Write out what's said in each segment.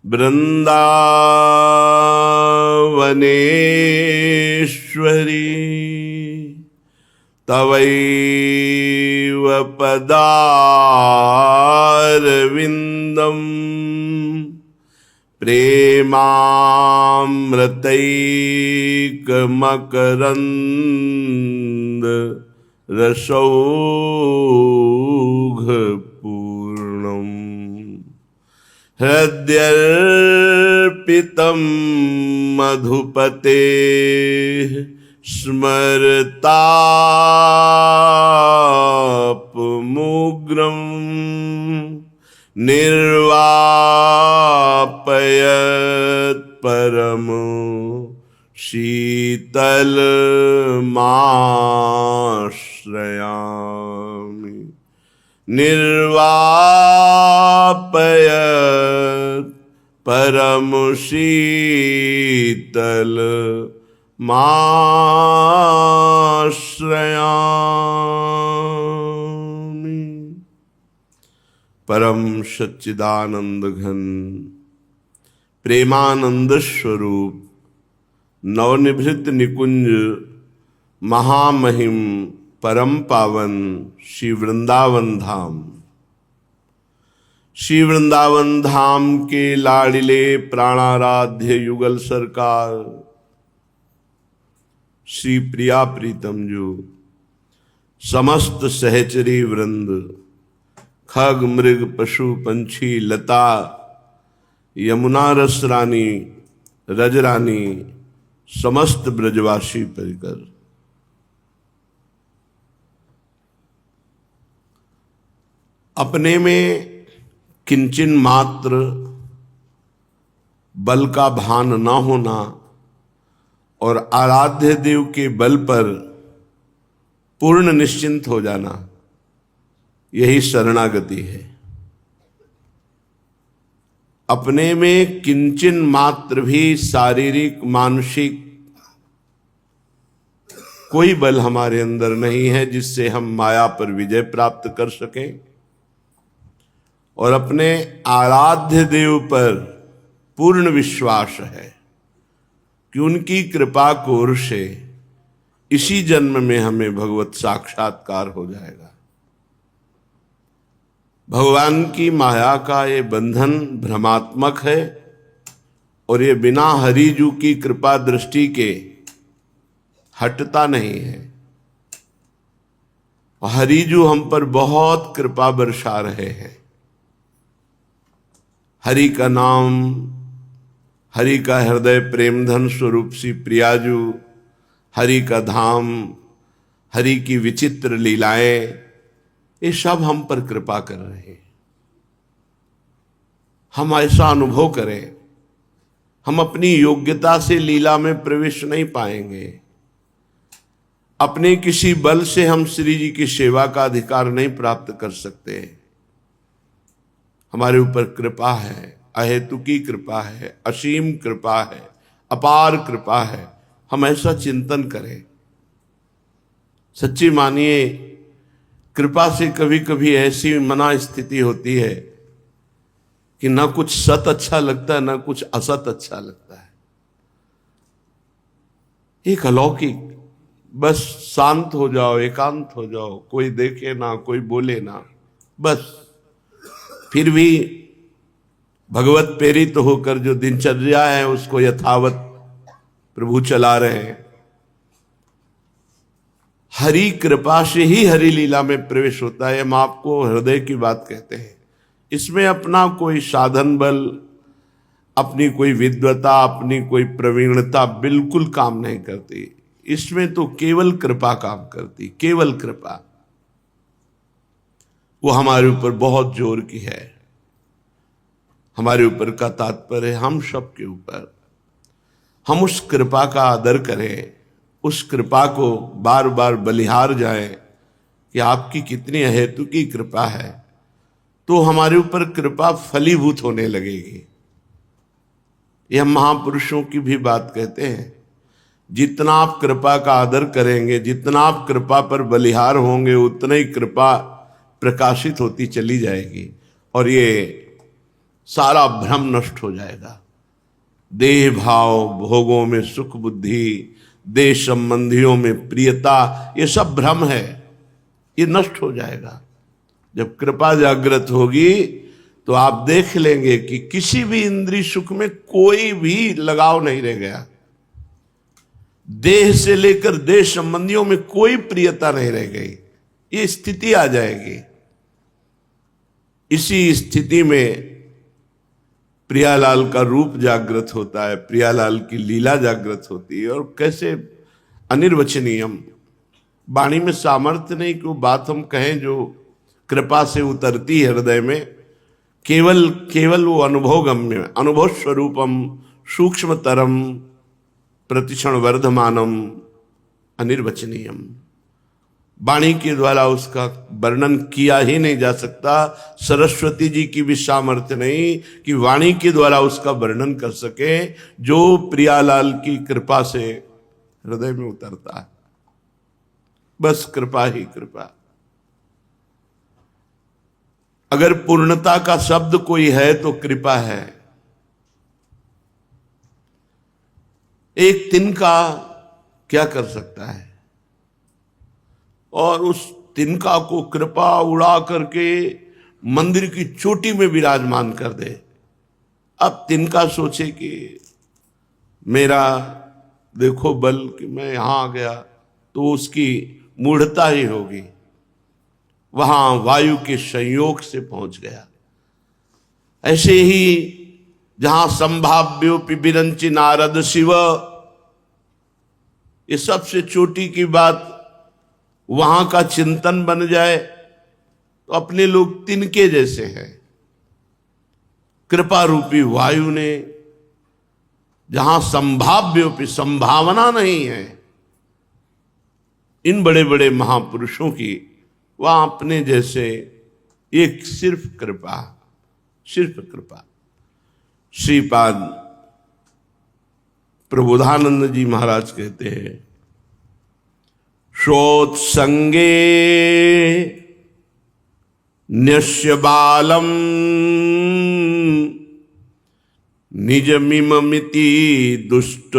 वृंदावनेश्वरी तवैव पदारविन्दम् प्रेमामृतैकमकरन्द रसौघपूर्णम् हृद्यर्पितं मधुपतेः स्मरतापमुग्रम् निर्वापयत् परम शीतलमाश्रयामि निर्वापयत् परम शीतलमाश्रयामि। परम सच्चिदानंद घन प्रेमानंद स्वरूप नवनिभृत निकुंज महामहिम परम पावन श्री वृंदावन धाम, श्री वृंदावन धाम के लाडिले प्राणाराध्य युगल सरकार श्री प्रिया प्रीतम जो समस्त सहचरी वृंद खग मृग पशु पंछी लता यमुना रस रानी रजरानी समस्त ब्रजवासी परिकर अपने में किंचन मात्र बल का भान न होना और आराध्य देव के बल पर पूर्ण निश्चिंत हो जाना, यही शरणागति है। अपने में किंचन मात्र भी शारीरिक मानसिक कोई बल हमारे अंदर नहीं है जिससे हम माया पर विजय प्राप्त कर सकें, और अपने आराध्य देव पर पूर्ण विश्वास है कि उनकी कृपा कोर से इसी जन्म में हमें भगवत साक्षात्कार हो जाएगा। भगवान की माया का ये बंधन भ्रमात्मक है और ये बिना हरिजू की कृपा दृष्टि के हटता नहीं है। हरिजू हम पर बहुत कृपा बरसा रहे हैं। हरि का नाम, हरि का हृदय प्रेमधन स्वरूप श्री प्रियाजू, हरि का धाम, हरि की विचित्र लीलाएं, ये सब हम पर कृपा कर रहे हैं। हम ऐसा अनुभव करें, हम अपनी योग्यता से लीला में प्रवेश नहीं पाएंगे, अपने किसी बल से हम श्री जी की सेवा का अधिकार नहीं प्राप्त कर सकते। हमारे ऊपर कृपा है, अहेतुकी कृपा है, असीम कृपा है, अपार कृपा है। हम ऐसा चिंतन करें। सच्ची मानिए, कृपा से कभी कभी ऐसी मना स्थिति होती है कि ना कुछ सत अच्छा लगता है, ना कुछ असत अच्छा लगता है। एक अलौकिक, बस शांत हो जाओ, एकांत हो जाओ, कोई देखे ना, कोई बोले ना, बस फिर भी भगवत प्रेरित होकर जो दिनचर्या है उसको यथावत प्रभु चला रहे हैं। हरि कृपा से ही हरि लीला में प्रवेश होता है। हम आपको हृदय की बात कहते हैं। इसमें अपना कोई साधन बल, अपनी कोई विद्वता, अपनी कोई प्रवीणता बिल्कुल काम नहीं करती। इसमें तो केवल कृपा काम करती, केवल कृपा। वो हमारे ऊपर बहुत जोर की है। हमारे ऊपर का तात्पर्य हम सब के ऊपर, हम उस कृपा का आदर करें, उस कृपा को बार बार बलिहार जाएं कि आपकी कितनी अहेतु की कृपा है, तो हमारे ऊपर कृपा फलीभूत होने लगेगी। यह महापुरुषों की भी बात कहते हैं, जितना आप कृपा का आदर करेंगे, जितना आप कृपा पर बलिहार होंगे, उतना ही कृपा प्रकाशित होती चली जाएगी। और ये सारा भ्रम नष्ट हो जाएगा। देह भाव, भोगों में सुख बुद्धि, देह संबंधियों में प्रियता, ये सब भ्रम है, ये नष्ट हो जाएगा। जब कृपा जागृत होगी तो आप देख लेंगे कि किसी भी इंद्रिय सुख में कोई भी लगाव नहीं रह गया। देह से लेकर देह संबंधियों में कोई प्रियता नहीं रह गई। ये स्थिति आ जाएगी। इसी स्थिति में प्रियालाल का रूप जागृत होता है, प्रियालाल की लीला जागृत होती है। और कैसे अनिर्वचनीयम, वाणी में सामर्थ्य नहीं कि वो बात हम कहें जो कृपा से उतरती है हृदय में। केवल वो अनुभव गम्य, अनुभव स्वरूपम सूक्ष्मतरम प्रतिक्षण वर्धमानम अनिर्वचनीयम। वाणी के द्वारा उसका वर्णन किया ही नहीं जा सकता। सरस्वती जी की भी सामर्थ्य नहीं कि वाणी के द्वारा उसका वर्णन कर सके, जो प्रियालाल की कृपा से हृदय में उतरता है। बस कृपा ही कृपा। अगर पूर्णता का शब्द कोई है तो कृपा है। एक तिनका क्या कर सकता है, और उस तिनका को कृपा उड़ा करके मंदिर की चोटी में विराजमान कर दे। अब तिनका सोचे कि मेरा देखो बल कि मैं यहां आ गया, तो उसकी मूढ़ता ही होगी। वहां वायु के संयोग से पहुंच गया। ऐसे ही जहां संभाव्योपि विरंचि नारद शिव, ये सबसे चोटी की बात वहां का चिंतन बन जाए तो अपने लोग तिनके जैसे हैं। कृपा रूपी वायु ने जहां संभाव्योपि, संभावना नहीं है इन बड़े बड़े महापुरुषों की, वहां अपने जैसे एक सिर्फ कृपा, सिर्फ कृपा। श्रीपाद प्रबोधानंद जी महाराज कहते हैं, सोत्संगे न्यस्य बालम निजमिममिति दुष्ट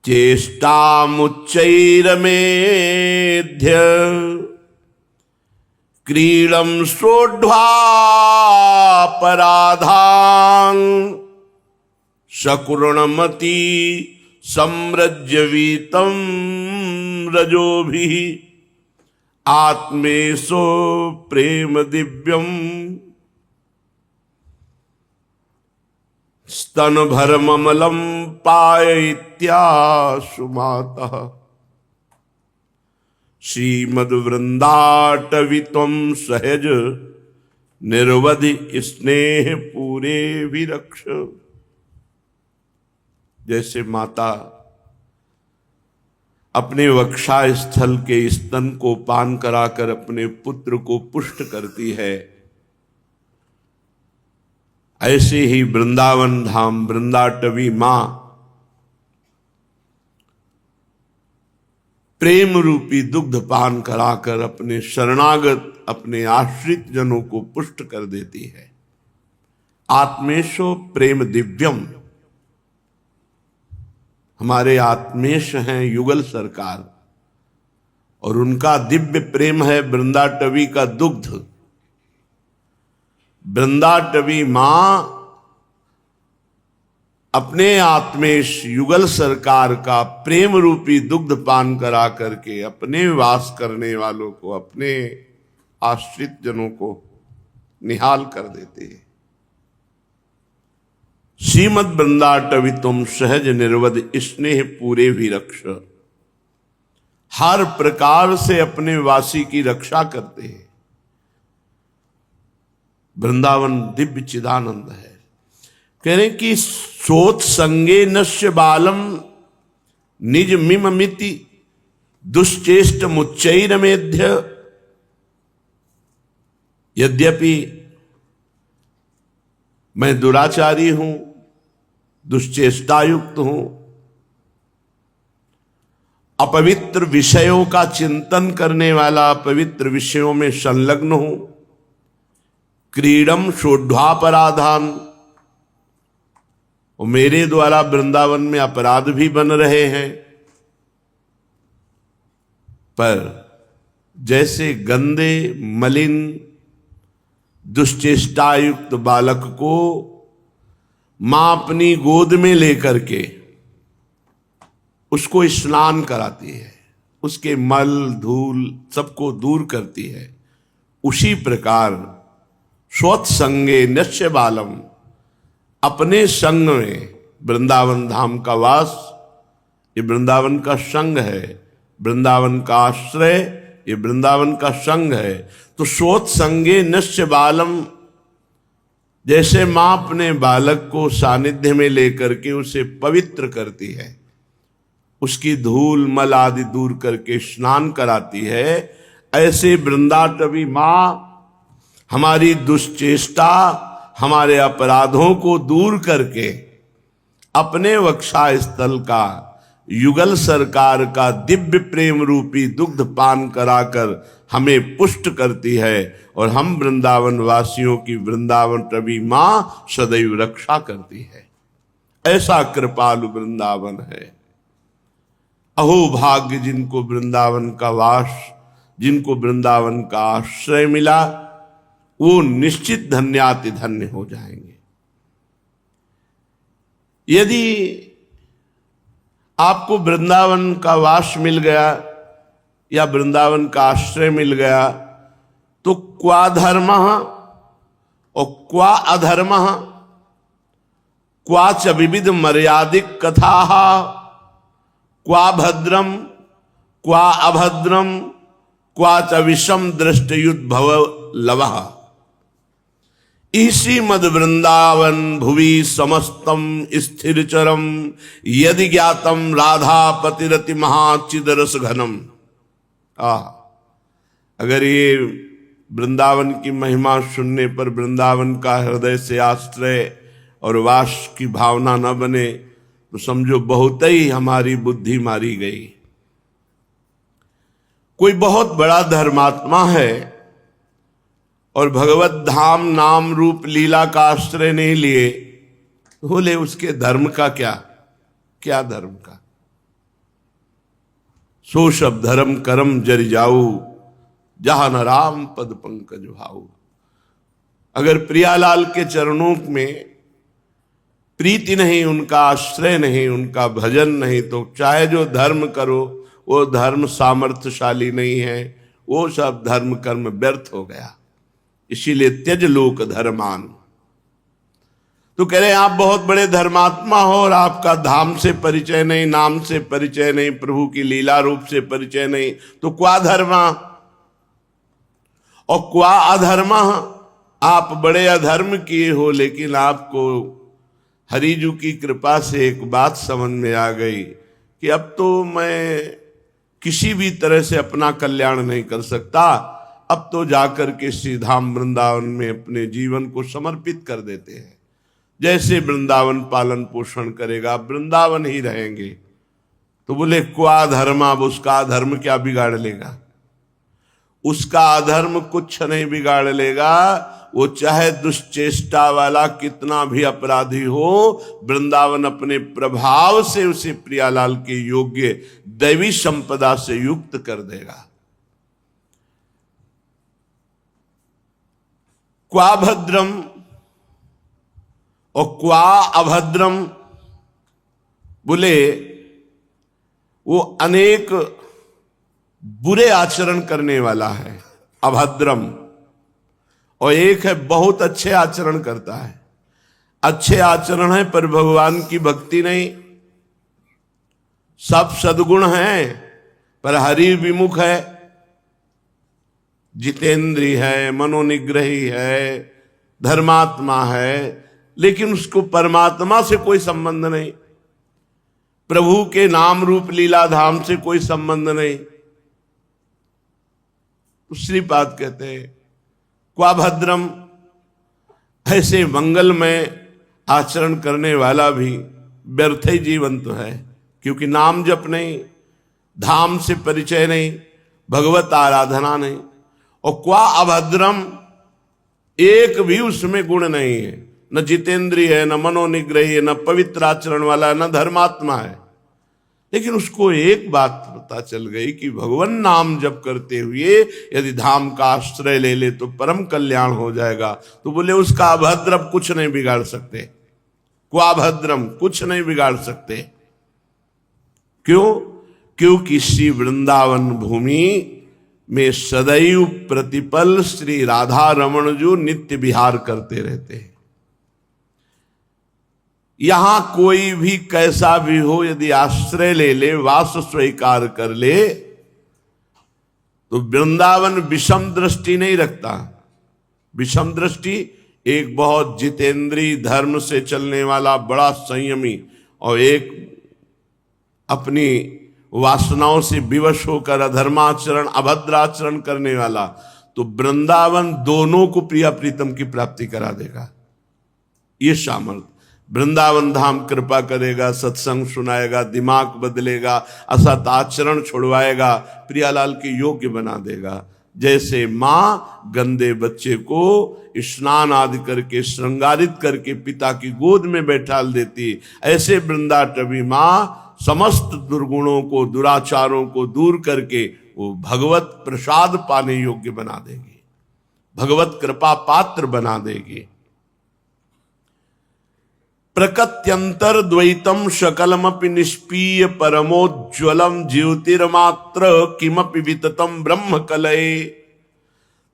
चेष्टामुच्चैरमेध्य क्रीडं सोढ्वापराधान् सकुर्णमति सम्रज्यवीतं रजोभिः आत्मेशो प्रेम दिव्यम स्तनभरममलं पाययित्याशु मातः श्रीमद्वृन्दाटवित्वं सहज निर्वधि स्नेह पूरे विरक्ष। जैसे माता अपने वक्षा स्थल के स्तन को पान कराकर अपने पुत्र को पुष्ट करती है, ऐसे ही वृंदावन धाम वृंदाटवी मां प्रेम रूपी दुग्ध पान कराकर अपने शरणागत, अपने आश्रित जनों को पुष्ट कर देती है। आत्मेशो प्रेम दिव्यम, हमारे आत्मेश हैं युगल सरकार, और उनका दिव्य प्रेम है वृंदाटवी का दुग्ध। वृंदाटवी मां अपने आत्मेश युगल सरकार का प्रेम रूपी दुग्ध पान करा करके अपने वास करने वालों को, अपने आश्रित जनों को निहाल कर देते हैं। श्रीमद वृंदाटवी तुम सहज निर्वध स्नेह पूरे भी रक्ष, हर प्रकार से अपने वासी की रक्षा करते हैं। वृंदावन दिव्य चिदानंद है। कह रहे कि सोत संगे नश्य बालम निज मिममिति दुश्चेष्ट मुच्चैर मेध्य। यद्यपि मैं दुराचारी हूं, दुश्चेष्टायुक्त हूं, अपवित्र विषयों का चिंतन करने वाला, अपवित्र विषयों में संलग्न हूं, क्रीडम शोढ्वापराधान, और मेरे द्वारा वृंदावन में अपराध भी बन रहे हैं। पर जैसे गंदे मलिन दुश्चेष्टायुक्त बालक को मां अपनी गोद में लेकर के उसको स्नान कराती है, उसके मल धूल सबको दूर करती है, उसी प्रकार स्वत्संगे नश्य बालम, अपने संग में वृंदावन धाम का वास, ये वृंदावन का संग है, वृंदावन का आश्रय ये वृंदावन का संग है। तो स्वत्संगे नश्य बालम, जैसे मां अपने बालक को सानिध्य में लेकर के उसे पवित्र करती है, उसकी धूल मल आदि दूर करके स्नान कराती है, ऐसे वृंदाटवी मां हमारी दुश्चेष्टा, हमारे अपराधों को दूर करके अपने वक्षा स्थल का युगल सरकार का दिव्य प्रेम रूपी दुग्ध पान कराकर हमें पुष्ट करती है, और हम वृंदावन वासियों की वृंदावन टवी मां सदैव रक्षा करती है। ऐसा कृपालु वृंदावन है। अहो भाग्य जिनको वृंदावन का वास, जिनको वृंदावन का आश्रय मिला, वो निश्चित धन्याति धन्य हो जाएंगे। यदि आपको वृंदावन का वास मिल गया या वृंदावन का आश्रय मिल गया, तो क्वा धर्म और क्वा अधर्म, क्वा च विविध मर्यादिक कथा, क्वा भद्रम क्वा अभद्रम, क्वा च विषम दृष्टयुद्भव लवः। इसी मद वृंदावन भुवि समस्तम स्थिरचरम, यदि ज्ञातम राधा पतिरति महाचिद रस घनम। अगर ये वृंदावन की महिमा सुनने पर वृंदावन का हृदय से आश्रय और वास की भावना न बने, तो समझो बहुत ही हमारी बुद्धि मारी गई। कोई बहुत बड़ा धर्मात्मा है और भगवत धाम नाम रूप लीला का आश्रय नहीं लिए, बोले उसके धर्म का क्या धर्म का। सो सब धर्म करम जर जाऊ, जहां न राम पद पंकज भाऊ। अगर प्रियालाल के चरणों में प्रीति नहीं, उनका आश्रय नहीं, उनका भजन नहीं, तो चाहे जो धर्म करो वो धर्म सामर्थ्यशाली नहीं है, वो सब धर्म कर्म व्यर्थ हो गया। इसीलिए त्यज लोक धर्मान। तो कह रहे हैं आप बहुत बड़े धर्मात्मा हो और आपका धाम से परिचय नहीं, नाम से परिचय नहीं, प्रभु की लीला रूप से परिचय नहीं, तो क्वा धर्मा और क्वा अधर्मा। आप बड़े अधर्म किए हो, लेकिन आपको हरिजू की कृपा से एक बात समझ में आ गई कि अब तो मैं किसी भी तरह से अपना कल्याण नहीं कर सकता, अब तो जाकर के श्री धाम वृंदावन में अपने जीवन को समर्पित कर देते हैं। जैसे वृंदावन पालन पोषण करेगा, वृंदावन ही रहेंगे। तो बोले क्वा धर्म, अब उसका धर्म क्या बिगाड़ लेगा? उसका अधर्म कुछ नहीं बिगाड़ लेगा। वो चाहे दुश्चेष्टा वाला कितना भी अपराधी हो, वृंदावन अपने प्रभाव से उसे प्रियालाल के योग्य दैवी संपदा से युक्त कर देगा। क्वा भद्रम और क्वा अभद्रम, बोले वो अनेक बुरे आचरण करने वाला है अभद्रम, और एक है बहुत अच्छे आचरण करता है। अच्छे आचरण है पर भगवान की भक्ति नहीं, सब सद्गुण हैं पर हरि विमुख है, जितेंद्री है, मनोनिग्रही है, धर्मात्मा है, लेकिन उसको परमात्मा से कोई संबंध नहीं, प्रभु के नाम रूप लीला धाम से कोई संबंध नहीं। श्रीपाद कहते हैं क्वा भद्रम, ऐसे मंगलमय आचरण करने वाला भी व्यर्थ ही जीवन तो है, क्योंकि नाम जप नहीं, धाम से परिचय नहीं, भगवत आराधना नहीं। और क्वा अभद्रम, एक भी उसमें गुण नहीं है, न जितेंद्रिय है, न मनोनिग्रही है, न पवित्र आचरण वाला है, न धर्मात्मा है। लेकिन उसको एक बात पता चल गई कि भगवान नाम जप करते हुए यदि धाम का आश्रय ले ले तो परम कल्याण हो जाएगा। तो बोले उसका अभद्रम कुछ नहीं बिगाड़ सकते, क्वाभद्रम कुछ नहीं बिगाड़ सकते। क्यों? क्योंकि श्री वृंदावन भूमि में सदैव प्रतिपल श्री राधा रमण जो नित्य विहार करते रहते हैं। यहां कोई भी कैसा भी हो यदि आश्रय ले ले, वास स्वीकार कर ले, तो वृंदावन विषम दृष्टि नहीं रखता। विषम दृष्टि एक बहुत जितेंद्रीय धर्म से चलने वाला बड़ा संयमी और एक अपनी वासनाओं से विवश होकर अधर्माचरण अभद्राचरण करने वाला, तो वृंदावन दोनों को प्रिया प्रीतम की प्राप्ति करा देगा। ये सामर्थ्य वृंदावन धाम कृपा करेगा, सत्संग सुनाएगा, दिमाग बदलेगा, असत आचरण छुड़वाएगा, प्रियालाल के योग्य बना देगा। जैसे माँ गंदे बच्चे को स्नान आदि करके श्रृंगारित करके पिता की गोद में बैठाल देती, ऐसे वृंदाटवी माँ समस्त दुर्गुणों को दुराचारों को दूर करके वो भगवत प्रसाद पाने योग्य बना देगी, भगवत कृपा पात्र बना देगी। प्रकत्यंतर द्वैतम शकलमपि निष्पीय परमोज्ज्वलम ज्योतिर्मात्र किमपि विततम ब्रह्म कलये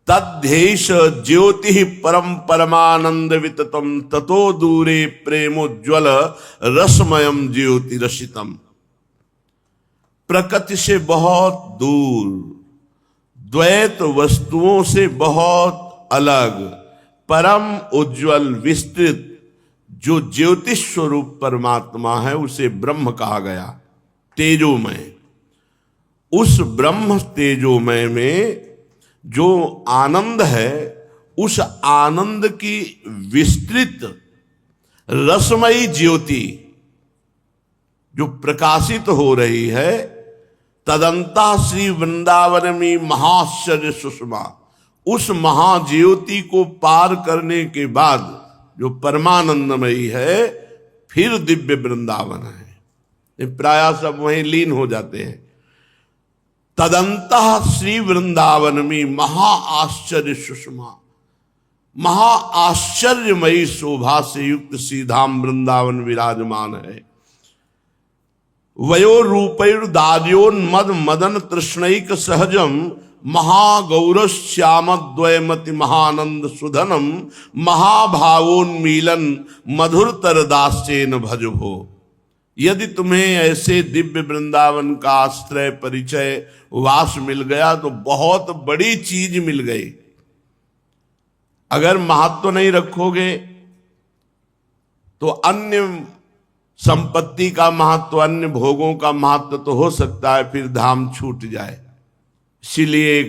तद्धेश ज्योति परम परमानंद विततम ततो दूरे प्रेमोज्ज्वल रसमयम ज्योति रसितम। प्रकृति से बहुत दूर, द्वैत वस्तुओं से बहुत अलग, परम उज्ज्वल विस्तृत जो ज्योतिष स्वरूप परमात्मा है उसे ब्रह्म कहा गया, तेजोमय। उस ब्रह्म तेजोमय में जो आनंद है, उस आनंद की विस्तृत रसमयी ज्योति जो प्रकाशित हो रही है, तदंता श्री वृंदावन में महाश्चर्य सुषमा, उस महाज्योति को पार करने के बाद जो परमानंदमयी है, फिर दिव्य वृंदावन है। प्राय सब वहीं लीन हो जाते हैं। तदंतः श्री वृंदावन में महा आश्चर्य सुषमा, महा आश्चर्यमयी शोभा से युक्त श्रीधाम वृंदावन विराजमान है। वयो रूपैर्दार्योन्मद मदन तृष्णैक सहजम महागौरश्यामद्वयमति महानंद सुधनम महाभावोन्मीलन मधुरतर दास्येन भजो। यदि तुम्हें ऐसे दिव्य वृंदावन का आश्रय परिचय वास मिल गया तो बहुत बड़ी चीज मिल गई। अगर महत्व नहीं रखोगे तो अन्य संपत्ति का महत्व, अन्य भोगों का महत्व तो हो सकता है फिर धाम छूट जाए। इसीलिए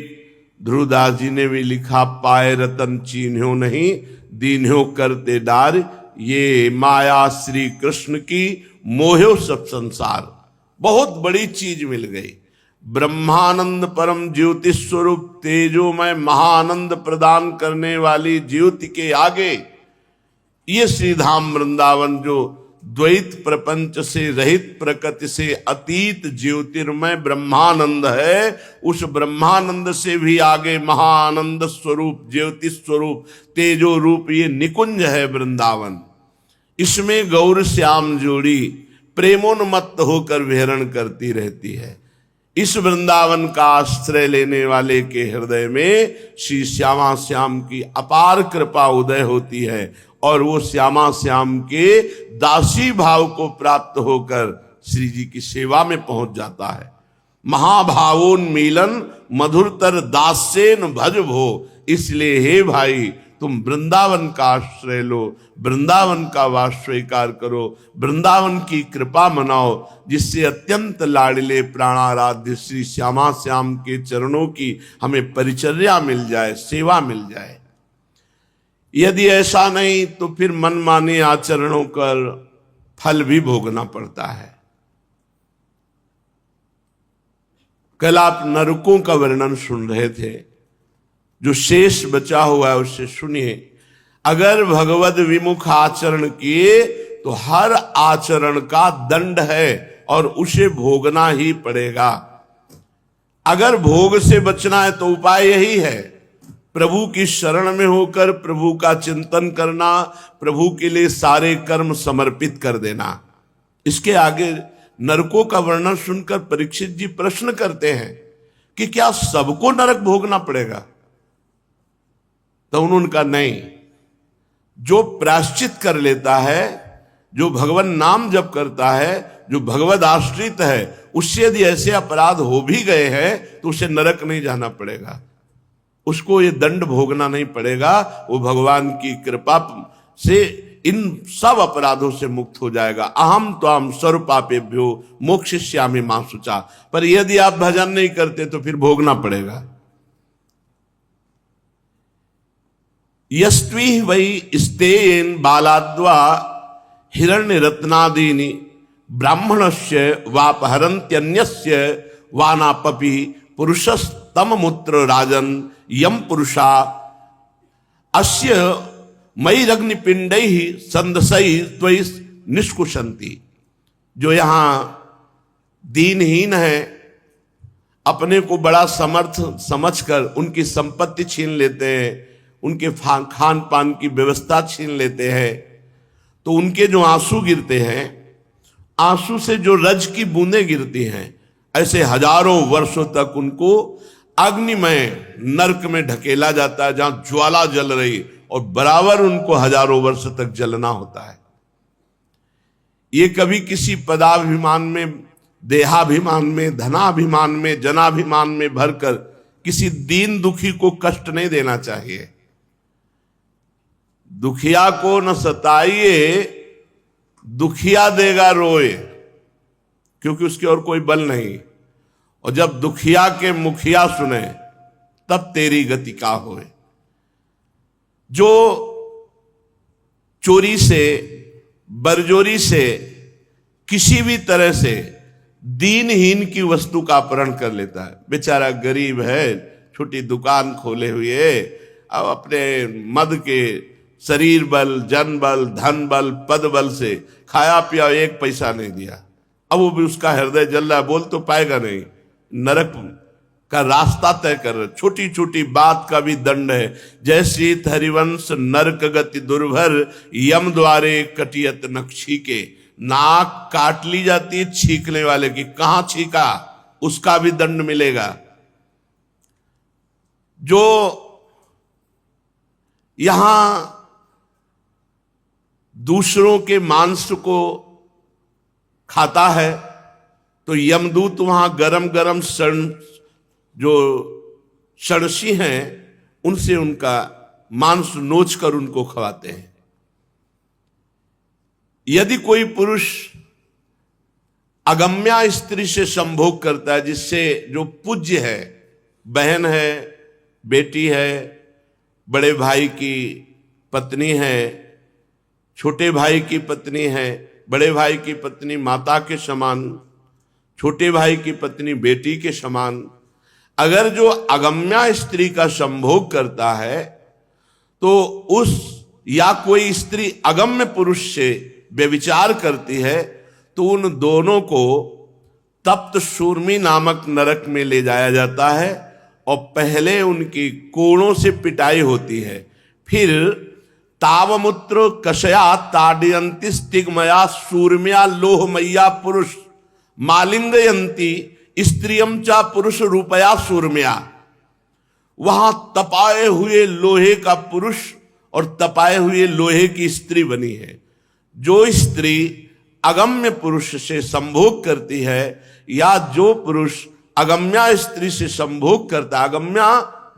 ध्रुवदास जी ने भी लिखा, पाए रतन चीन्ह्यो नहीं दीन्ह्यो करते डार, ये माया श्री कृष्ण की मोह्यो सब संसार। बहुत बड़ी चीज मिल गई। ब्रह्मानंद परम ज्योति स्वरूप तेजोमय महानंद प्रदान करने वाली ज्योति के आगे ये श्रीधाम वृंदावन जो द्वैत प्रपंच से रहित प्रकृति से अतीत ज्योतिर्मय ब्रह्मानंद है, उस ब्रह्मानंद से भी आगे महानंद स्वरूप ज्योति स्वरूप तेजो रूप ये निकुंज है वृंदावन। इसमें गौर श्याम जोड़ी प्रेमोन्मत्त होकर विहरण करती रहती है। इस वृंदावन का आश्रय लेने वाले के हृदय में श्री श्यामा श्याम की अपार कृपा उदय होती है और वो श्यामा श्याम के दासी भाव को प्राप्त होकर श्री जी की सेवा में पहुंच जाता है। महाभावोन्मीलन मधुरतर दास्येन भज भो। इसलिए हे भाई, तुम वृंदावन का आश्रय लो, वृंदावन का वास स्वीकार करो, वृंदावन की कृपा मनाओ, जिससे अत्यंत लाडले प्राणाराध्य श्री श्यामा श्याम के चरणों की हमें परिचर्या मिल जाए, सेवा मिल जाए। यदि ऐसा नहीं तो फिर मनमाने आचरणों कर फल भी भोगना पड़ता है। कल आप नरकों का वर्णन सुन रहे थे, जो शेष बचा हुआ है उससे सुनिए। अगर भगवद विमुख आचरण किए तो हर आचरण का दंड है और उसे भोगना ही पड़ेगा। अगर भोग से बचना है तो उपाय यही है, प्रभु की शरण में होकर प्रभु का चिंतन करना, प्रभु के लिए सारे कर्म समर्पित कर देना। इसके आगे नरकों का वर्णन सुनकर परीक्षित जी प्रश्न करते हैं कि क्या सबको नरक भोगना पड़ेगा? तो उन्होंने कहा नहीं, जो प्रायश्चित कर लेता है, जो भगवान नाम जप करता है, जो भगवद आश्रित है, उससे यदि ऐसे अपराध हो भी गए हैं तो उसे नरक नहीं जाना पड़ेगा, उसको ये दंड भोगना नहीं पड़ेगा। वो भगवान की कृपा से इन सब अपराधों से मुक्त हो जाएगा। अहम त्वाम सर्व पापेभ्यो मोक्षयिष्यामि मां शुचा। पर यदि आप भजन नहीं करते तो फिर भोगना पड़ेगा। यस्त्वी वै स्तेन बालाद्वा हिरण्य रत्नादीनि ब्राह्मणस्य वापहरन्त्यन्यस्य वानापपि पुरुषस्तममुत्र राजन यम पुरुषा अस्य मयिरग्निपिंडैः संदसैः त्वयि निष्कुशन्ति। जो यहां दीनहीन है, अपने को बड़ा समर्थ समझकर उनकी संपत्ति छीन लेते हैं, उनके खान पान की व्यवस्था छीन लेते हैं, तो उनके जो आंसू गिरते हैं, आंसू से जो रज की बूंदें गिरती हैं, ऐसे हजारों वर्षों तक उनको अग्निमय नरक में ढकेला जाता है, जहां ज्वाला जल रही, और बराबर उनको हजारों वर्ष तक जलना होता है। ये कभी किसी पदाभिमान में, देहाभिमान में, धनाभिमान में, जनाभिमान में भरकर किसी दीन दुखी को कष्ट नहीं देना चाहिए। दुखिया को न सताइए, दुखिया देगा रोए, क्योंकि उसके और कोई बल नहीं। और जब दुखिया के मुखिया सुने तब तेरी गति का होए। जो चोरी से, बरजोरी से, किसी भी तरह से दीनहीन की वस्तु का अपहरण कर लेता है, बेचारा गरीब है, छोटी दुकान खोले हुए, अब अपने मद के शरीर बल, जन बल, धन बल, पद बल से खाया पिया, एक पैसा नहीं दिया, अब वो भी उसका हृदय जल रहा है, बोल तो पाएगा नहीं, नरक का रास्ता तय कर रहे। छोटी छोटी बात का भी दंड है। जैसे हरिवंश नरक गति दुर्भर यम द्वारे कटियत नक्षी के। नाक काट ली जाती है छींकने वाले की, कहां छींका उसका भी दंड मिलेगा। जो यहां दूसरों के मांस को खाता है तो यमदूत वहां गरम गरम जो षडशी हैं उनसे उनका मांस नोच कर उनको खवाते हैं। यदि कोई पुरुष अगम्या स्त्री से संभोग करता है, जिससे जो पूज्य है, बहन है, बेटी है, बड़े भाई की पत्नी है, छोटे भाई की पत्नी है, बड़े भाई की पत्नी माता के समान, छोटे भाई की पत्नी बेटी के समान, अगर जो अगम्या स्त्री का संभोग करता है तो उस, या कोई स्त्री अगम्य पुरुष से व्यभिचार करती है तो उन दोनों को तप्त शूर्मी नामक नरक में ले जाया जाता है और पहले उनकी कोड़ों से पिटाई होती है, फिर तावमुत्र कषया ताडयंती स्तिग्मया शूर्म्या लोहमय्या पुरुष मालिंगयंती स्त्रियम चा पुरुष रूपया शूर्म्या। वहां तपाए हुए लोहे का पुरुष और तपाए हुए लोहे की स्त्री बनी है। जो स्त्री अगम्य पुरुष से संभोग करती है या जो पुरुष अगम्या स्त्री से संभोग करता है, अगम्या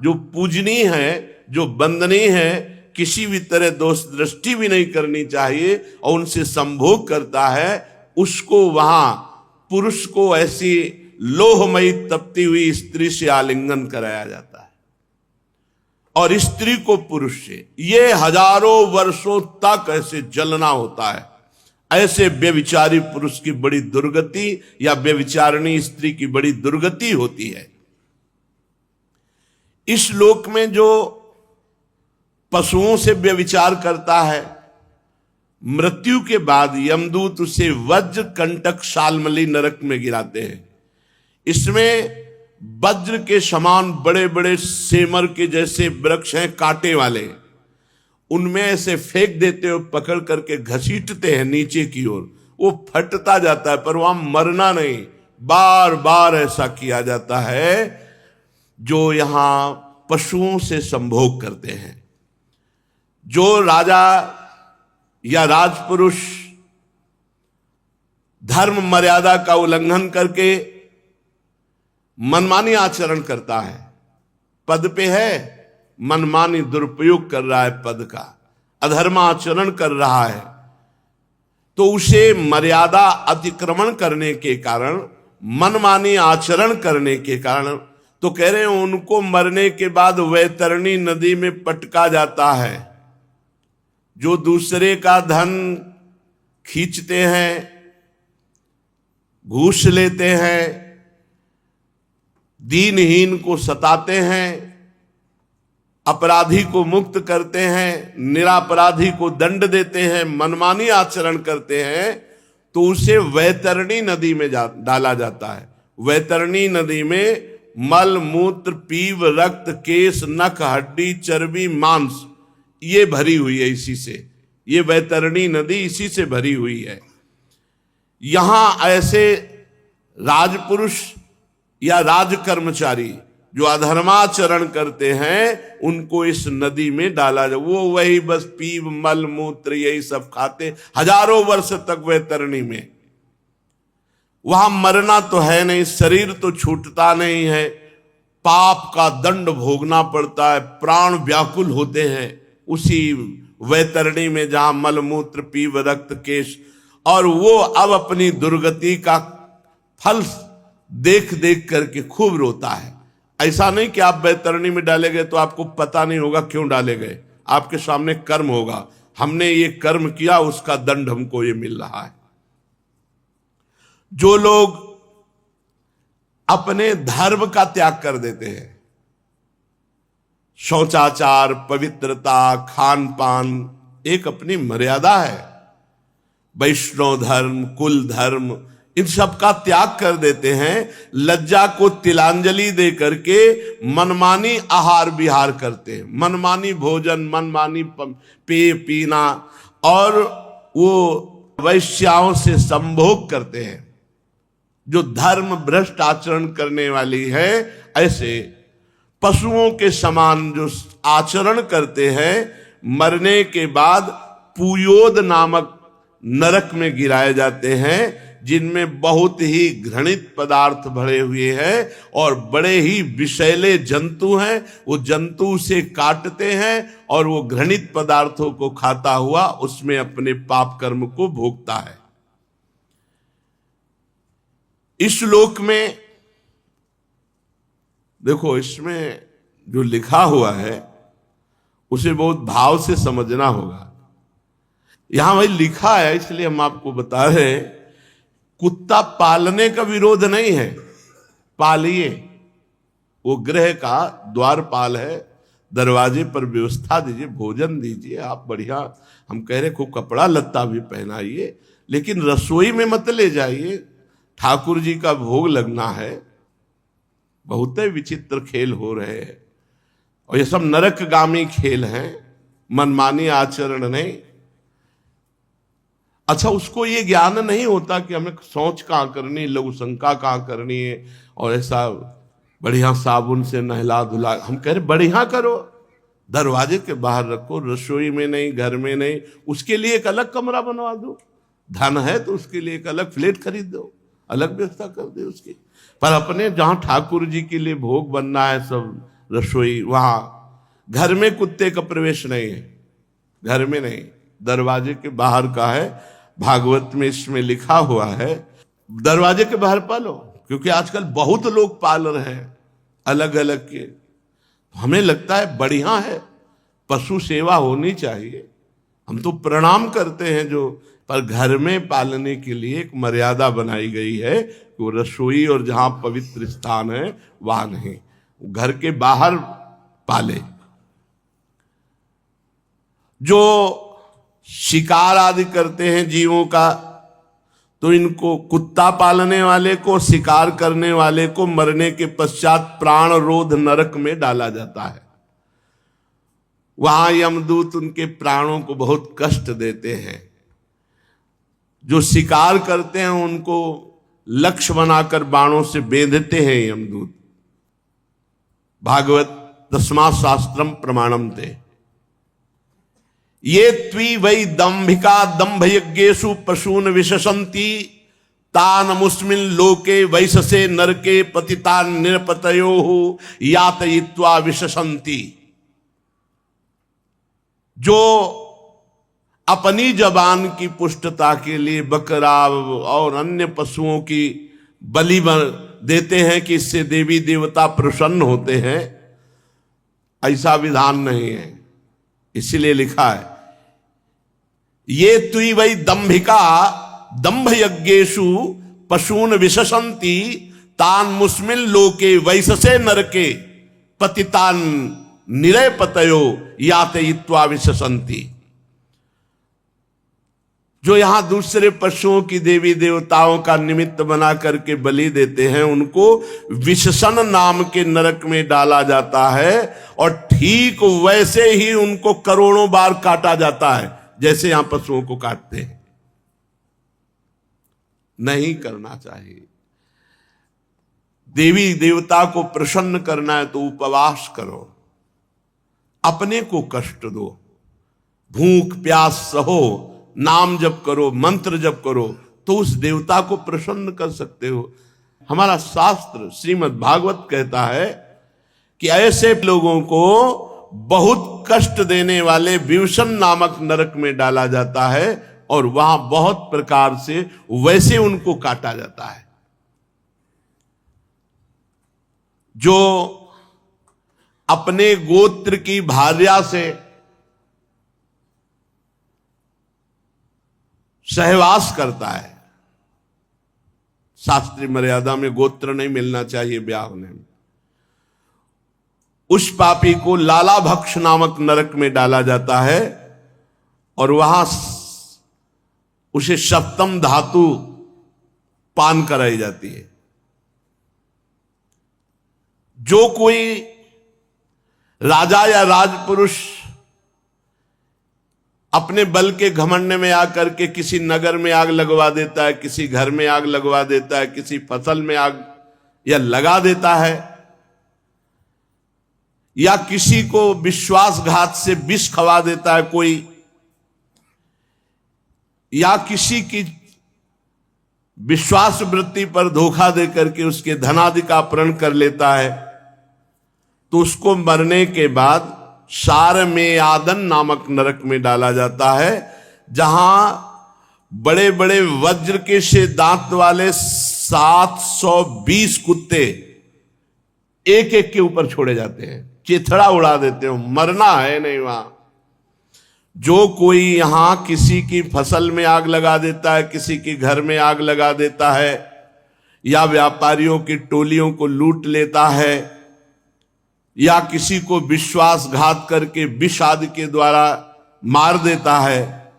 जो पूजनीय है, जो वंदनीय है, किसी भी तरह दोष दृष्टि भी नहीं करनी चाहिए, और उनसे संभोग करता है, उसको वहां पुरुष को ऐसी लोहमयी तपती हुई स्त्री से आलिंगन कराया जाता है और स्त्री को पुरुष से। ये हजारों वर्षों तक ऐसे जलना होता है। ऐसे व्यभिचारी पुरुष की बड़ी दुर्गति या व्यभिचारिणी स्त्री की बड़ी दुर्गति होती है। इस लोक में जो पशुओं से व्यभिचार करता है, मृत्यु के बाद यमदूत उसे वज्र कंटक शालमली नरक में गिराते हैं। इसमें वज्र के समान बड़े बड़े सेमर के जैसे वृक्ष हैं कांटे वाले, उनमें ऐसे फेंक देते हो, पकड़ करके घसीटते हैं नीचे की ओर, वो फटता जाता है, पर वहां मरना नहीं। बार बार ऐसा किया जाता है जो यहां पशुओं से संभोग करते हैं। जो राजा या राजपुरुष धर्म मर्यादा का उल्लंघन करके मनमानी आचरण करता है, पद पे है, मनमानी दुरुपयोग कर रहा है पद का, अधर्म आचरण कर रहा है, तो उसे मर्यादा अतिक्रमण करने के कारण, मनमानी आचरण करने के कारण, तो कह रहे हैं उनको मरने के बाद वैतरणी नदी में पटका जाता है। जो दूसरे का धन खींचते हैं, घूस लेते हैं, दीनहीन को सताते हैं, अपराधी को मुक्त करते हैं, निरापराधी को दंड देते हैं, मनमानी आचरण करते हैं, तो उसे वैतरणी नदी में डाला जाता है। वैतरणी नदी में मल मूत्र पीव रक्त केश नख हड्डी चर्बी मांस ये भरी हुई है, इसी से ये वैतरणी नदी इसी से भरी हुई है। यहां ऐसे राजपुरुष या राज कर्मचारी जो अधर्माचरण करते हैं उनको इस नदी में डाला जाए। वो वही बस पीव मल मूत्र यही सब खाते हजारों वर्ष तक वैतरणी में। वहां मरना तो है नहीं, शरीर तो छूटता नहीं है, पाप का दंड भोगना पड़ता है, प्राण व्याकुल होते हैं उसी वैतरणी में जहां मलमूत्र पीव रक्त केश। और वो अब अपनी दुर्गति का फल देख देख करके खूब रोता है। ऐसा नहीं कि आप वैतरणी में डाले गए तो आपको पता नहीं होगा क्यों डाले गए, आपके सामने कर्म होगा, हमने ये कर्म किया उसका दंड हमको ये मिल रहा है। जो लोग अपने धर्म का त्याग कर देते हैं, शौचाचार, पवित्रता, खान पान, एक अपनी मर्यादा है, वैष्णव धर्म, कुल धर्म, इन सब का त्याग कर देते हैं, लज्जा को तिलांजलि दे करके मनमानी आहार विहार करते हैं, मनमानी भोजन, मनमानी पेय पीना, और वो वैश्याओं से संभोग करते हैं। जो धर्म भ्रष्ट आचरण करने वाली है, ऐसे पशुओं के समान जो आचरण करते हैं, मरने के बाद पुयोद नामक नरक में गिराए जाते हैं, जिनमें बहुत ही घृणित पदार्थ भरे हुए हैं और बड़े ही विषैले जंतु हैं। वो जंतु उसे काटते हैं और वो घृणित पदार्थों को खाता हुआ उसमें अपने पाप कर्म को भोगता है। इस श्लोक में देखो, इसमें जो लिखा हुआ है उसे बहुत भाव से समझना होगा। यहां वही लिखा है, इसलिए हम आपको बता रहे हैं, कुत्ता पालने का विरोध नहीं है, पालिए, वो गृह का द्वारपाल है, दरवाजे पर व्यवस्था दीजिए, भोजन दीजिए, आप बढ़िया, हम कह रहे खूब कपड़ा लत्ता भी पहनाइए, लेकिन रसोई में मत ले जाइए, ठाकुर जी का भोग लगना है। बहुत विचित्र खेल हो रहे हैं और ये सब नरकगामी खेल हैं, मनमानी आचरण नहीं। अच्छा, उसको ये ज्ञान नहीं होता कि हमें शौच कहाँ करनी, लघु शंका कहाँ करनी है, और ऐसा बढ़िया साबुन से नहला धुला, हम कह रहे बढ़िया करो, दरवाजे के बाहर रखो, रसोई में नहीं, घर में नहीं, उसके लिए एक अलग कमरा बनवा दो, धन है तो उसके लिए एक अलग फ्लैट खरीद दो, अलग व्यवस्था कर दे उसकी। पर अपने जहां ठाकुर जी के लिए भोग बनना है, सब रसोई, वहां घर में कुत्ते का प्रवेश नहीं है, घर में नहीं, दरवाजे के बाहर का है। भागवत में इसमें लिखा हुआ है दरवाजे के बाहर पालो, क्योंकि आजकल बहुत लोग पाल रहे हैं अलग अलग के। हमें लगता है बढ़िया है, पशु सेवा होनी चाहिए, हम तो प्रणाम करते हैं जो, पर घर में पालने के लिए एक मर्यादा बनाई गई है कि वो रसोई और जहां पवित्र स्थान है वहां नहीं, घर के बाहर पाले। जो शिकार आदि करते हैं जीवों का, तो इनको कुत्ता पालने वाले को, शिकार करने वाले को मरने के पश्चात प्राण रोध नरक में डाला जाता है। वहां यमदूत उनके प्राणों को बहुत कष्ट देते हैं। जो शिकार करते हैं उनको लक्ष्य बनाकर बाणों से बेधते हैं यमदूत। भागवत 10वां शास्त्रम प्रमाणम ते ये त्वी वै दंभिका दंभ यज्ञेषु पशून विशसंति तान मुस्मिन लोके वैशसे नरके पतितान निरपतयो यातयित्वा विशसंति। जो अपनी जबान की पुष्टता के लिए बकरा और अन्य पशुओं की बलि देते हैं कि इससे देवी देवता प्रसन्न होते हैं, ऐसा विधान नहीं है। इसलिए लिखा है ये तुई वै दंभिका दंभ यज्ञेषु पशून विशसंति तान मुस्मिन लोके वैशसे नरके पतितान निरपतयो यातयित्वा विशसंति। जो यहां दूसरे पशुओं की देवी देवताओं का निमित्त बना करके बलि देते हैं, उनको विशसन नाम के नरक में डाला जाता है और ठीक वैसे ही उनको करोड़ों बार काटा जाता है जैसे यहां पशुओं को काटते हैं। नहीं करना चाहिए। देवी देवता को प्रसन्न करना है तो उपवास करो, अपने को कष्ट दो, भूख प्यास सहो, नाम जप करो, मंत्र जप करो, तो उस देवता को प्रसन्न कर सकते हो। हमारा शास्त्र श्रीमद् भागवत कहता है कि ऐसे लोगों को बहुत कष्ट देने वाले विवसन नामक नरक में डाला जाता है और वहां बहुत प्रकार से वैसे उनको काटा जाता है। जो अपने गोत्र की भार्या से सहवास करता है, शास्त्रीय मर्यादा में गोत्र नहीं मिलना चाहिए ब्याह होने में, उस पापी को लाला भक्ष नामक नरक में डाला जाता है और वहां उसे सप्तम धातु पान कराई जाती है। जो कोई राजा या राजपुरुष अपने बल के घमंड में आकर के किसी नगर में आग लगवा देता है, किसी घर में आग लगवा देता है, किसी फसल में आग या लगा देता है, या किसी को विश्वासघात से विष खवा देता है कोई, या किसी की विश्वास वृत्ति पर धोखा देकर के उसके धनादि का अपहरण कर लेता है, तो उसको मरने के बाद सार में आदन नामक नरक में डाला जाता है, जहां बड़े बड़े वज्र के से दांत वाले 720 कुत्ते एक एक के ऊपर छोड़े जाते हैं, चिथड़ा उड़ा देते हो। मरना है नहीं वहां। जो कोई यहां किसी की फसल में आग लगा देता है, किसी के घर में आग लगा देता है, या व्यापारियों की टोलियों को लूट लेता है, या किसी को विश्वासघात करके विष आदि के द्वारा मार देता है,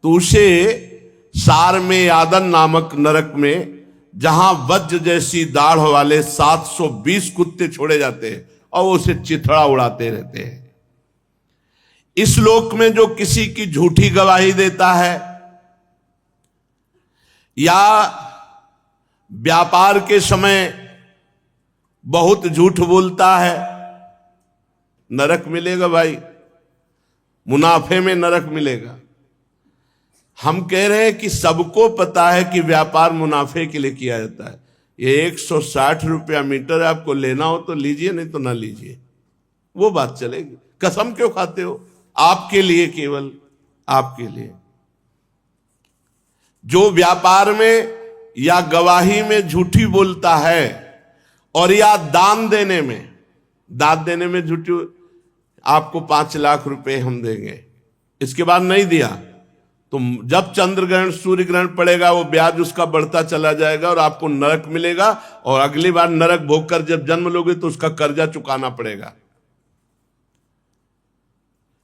तो उसे सार में आदन नामक नरक में, जहां वज्र जैसी दाढ़ वाले 720 कुत्ते छोड़े जाते हैं और वो उसे चिथड़ा उड़ाते रहते हैं। इस लोक में जो किसी की झूठी गवाही देता है या व्यापार के समय बहुत झूठ बोलता है, नरक मिलेगा भाई, मुनाफे में नरक मिलेगा। हम कह रहे हैं कि सबको पता है कि व्यापार मुनाफे के लिए किया जाता है। ये 160 रुपया मीटर आपको लेना हो तो लीजिए, नहीं तो ना लीजिए, वो बात चलेगी। कसम क्यों खाते हो? आपके लिए, केवल आपके लिए। जो व्यापार में या गवाही में झूठी बोलता है और या दान देने में झूठी, आपको 5 लाख रुपए हम देंगे, इसके बाद नहीं दिया तो जब चंद्र ग्रहण सूर्य ग्रहण पड़ेगा वो ब्याज उसका बढ़ता चला जाएगा और आपको नरक मिलेगा, और अगली बार नरक भोगकर जब जन्म लोगे तो उसका कर्जा चुकाना पड़ेगा।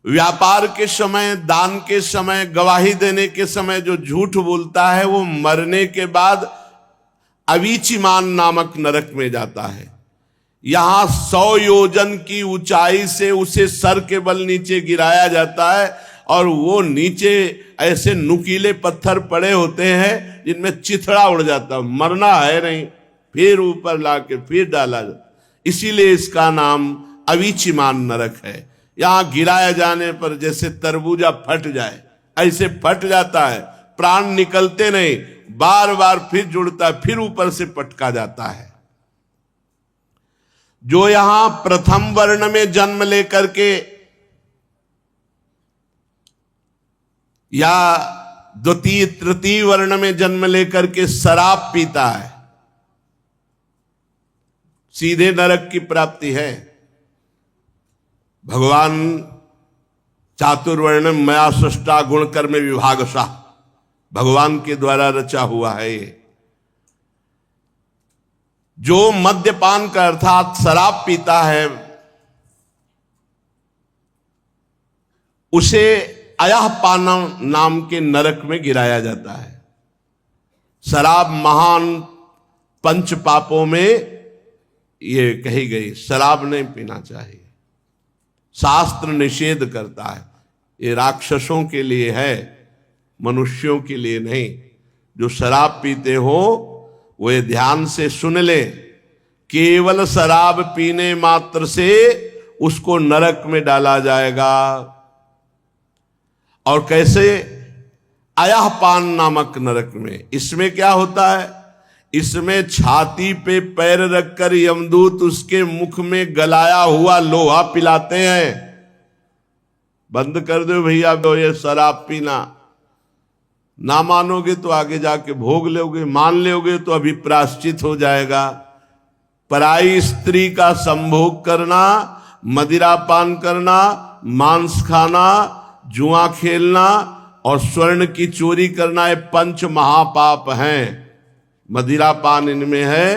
व्यापार के समय, दान के समय, गवाही देने के समय जो झूठ बोलता है वो मरने के बाद अवीचिमान नामक नरक में जाता है। यहां 100 योजन की ऊंचाई से उसे सर के बल नीचे गिराया जाता है और वो नीचे ऐसे नुकीले पत्थर पड़े होते हैं जिनमें चिथड़ा उड़ जाता, मरना है नहीं, फिर ऊपर लाके फिर डाला जाता। इसीलिए इसका नाम अवीचिमान नरक है। यहां गिराया जाने पर जैसे तरबूजा फट जाए ऐसे फट जाता है, प्राण निकलते नहीं, बार बार फिर जुड़ता है, फिर ऊपर से पटका जाता है। जो यहां प्रथम वर्ण में जन्म लेकर के या द्वितीय तृतीय वर्ण में जन्म लेकर के शराब पीता है, सीधे नरक की प्राप्ति है। भगवान चातुर्वर्ण मया सृष्टा गुण कर्म विभागशः, भगवान के द्वारा रचा हुआ है ये। जो मद्यपान का अर्थात शराब पीता है उसे अयःपानम नाम के नरक में गिराया जाता है। शराब महान पंच पापों में ये कही गई, शराब नहीं पीना चाहिए, शास्त्र निषेध करता है। ये राक्षसों के लिए है, मनुष्यों के लिए नहीं। जो शराब पीते हो वो ये ध्यान से सुन ले, केवल शराब पीने मात्र से उसको नरक में डाला जाएगा। और कैसे? अयःपान नामक नरक में। इसमें क्या होता है? इसमें छाती पे पैर रखकर यमदूत उसके मुख में गलाया हुआ लोहा पिलाते हैं। बंद कर दो भैया ये शराब पीना, ना मानोगे तो आगे जाके भोग लोगे, मान लोगे तो अभी प्रायश्चित हो जाएगा। पराई स्त्री का संभोग करना, मदिरा पान करना, मांस खाना, जुआ खेलना और स्वर्ण की चोरी करना, ये पंच महापाप हैं। मदिरा पान इनमें है।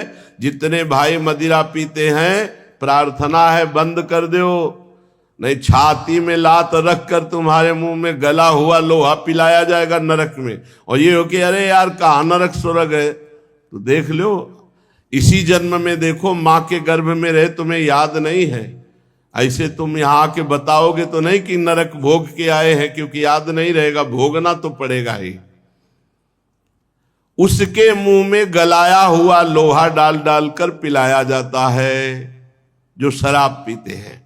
जितने भाई मदिरा पीते हैं प्रार्थना है बंद कर दो, नहीं छाती में लात रख कर तुम्हारे मुंह में गला हुआ लोहा पिलाया जाएगा नरक में। और ये हो कि अरे यार कहाँ नरक स्वर्ग है, तो देख लो इसी जन्म में देखो, माँ के गर्भ में रहे तुम्हें याद नहीं है। ऐसे तुम यहाँ आके बताओगे तो नहीं कि नरक भोग के आए हैं, क्योंकि याद नहीं रहेगा, भोगना तो पड़ेगा ही। उसके मुंह में गलाया हुआ लोहा डाल डाल कर पिलाया जाता है जो शराब पीते हैं।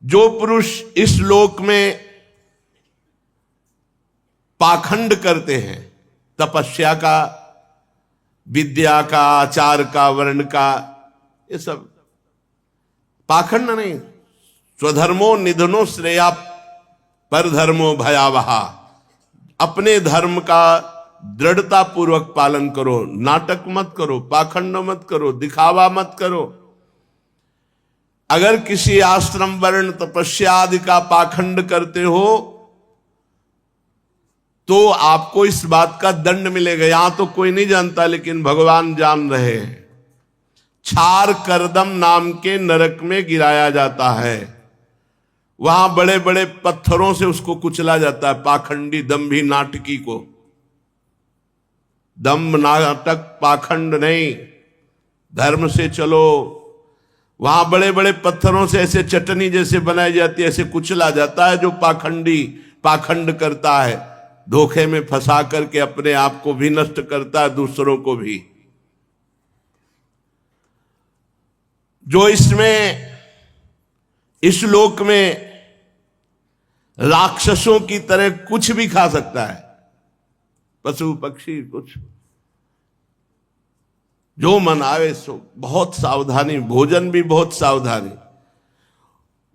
जो पुरुष इस लोक में पाखंड करते हैं, तपस्या का, विद्या का, आचार का, वर्ण का, ये सब पाखंड नहीं। स्वधर्मो निधनो श्रेया पर धर्मो भयावहा। अपने धर्म का दृढ़ता पूर्वक पालन करो, नाटक मत करो, पाखंड मत करो, दिखावा मत करो। अगर किसी आश्रम वर्ण तपस्या आदि का पाखंड करते हो तो आपको इस बात का दंड मिलेगा। यहां तो कोई नहीं जानता लेकिन भगवान जान रहे हैं। छार करदम नाम के नरक में गिराया जाता है। वहां बड़े बड़े पत्थरों से उसको कुचला जाता है, पाखंडी दंभी नाटकी को। दंभ नाटक पाखंड नहीं, धर्म से चलो। वहां बड़े बड़े पत्थरों से ऐसे चटनी जैसे बनाई जाती है, ऐसे कुचला जाता है जो पाखंडी पाखंड करता है, धोखे में फंसा करके अपने आप को भी नष्ट करता है, दूसरों को भी। जो इसमें इस लोक में राक्षसों की तरह कुछ भी खा सकता है, पशु पक्षी कुछ जो मन आवे सो, बहुत सावधानी, भोजन भी बहुत सावधानी।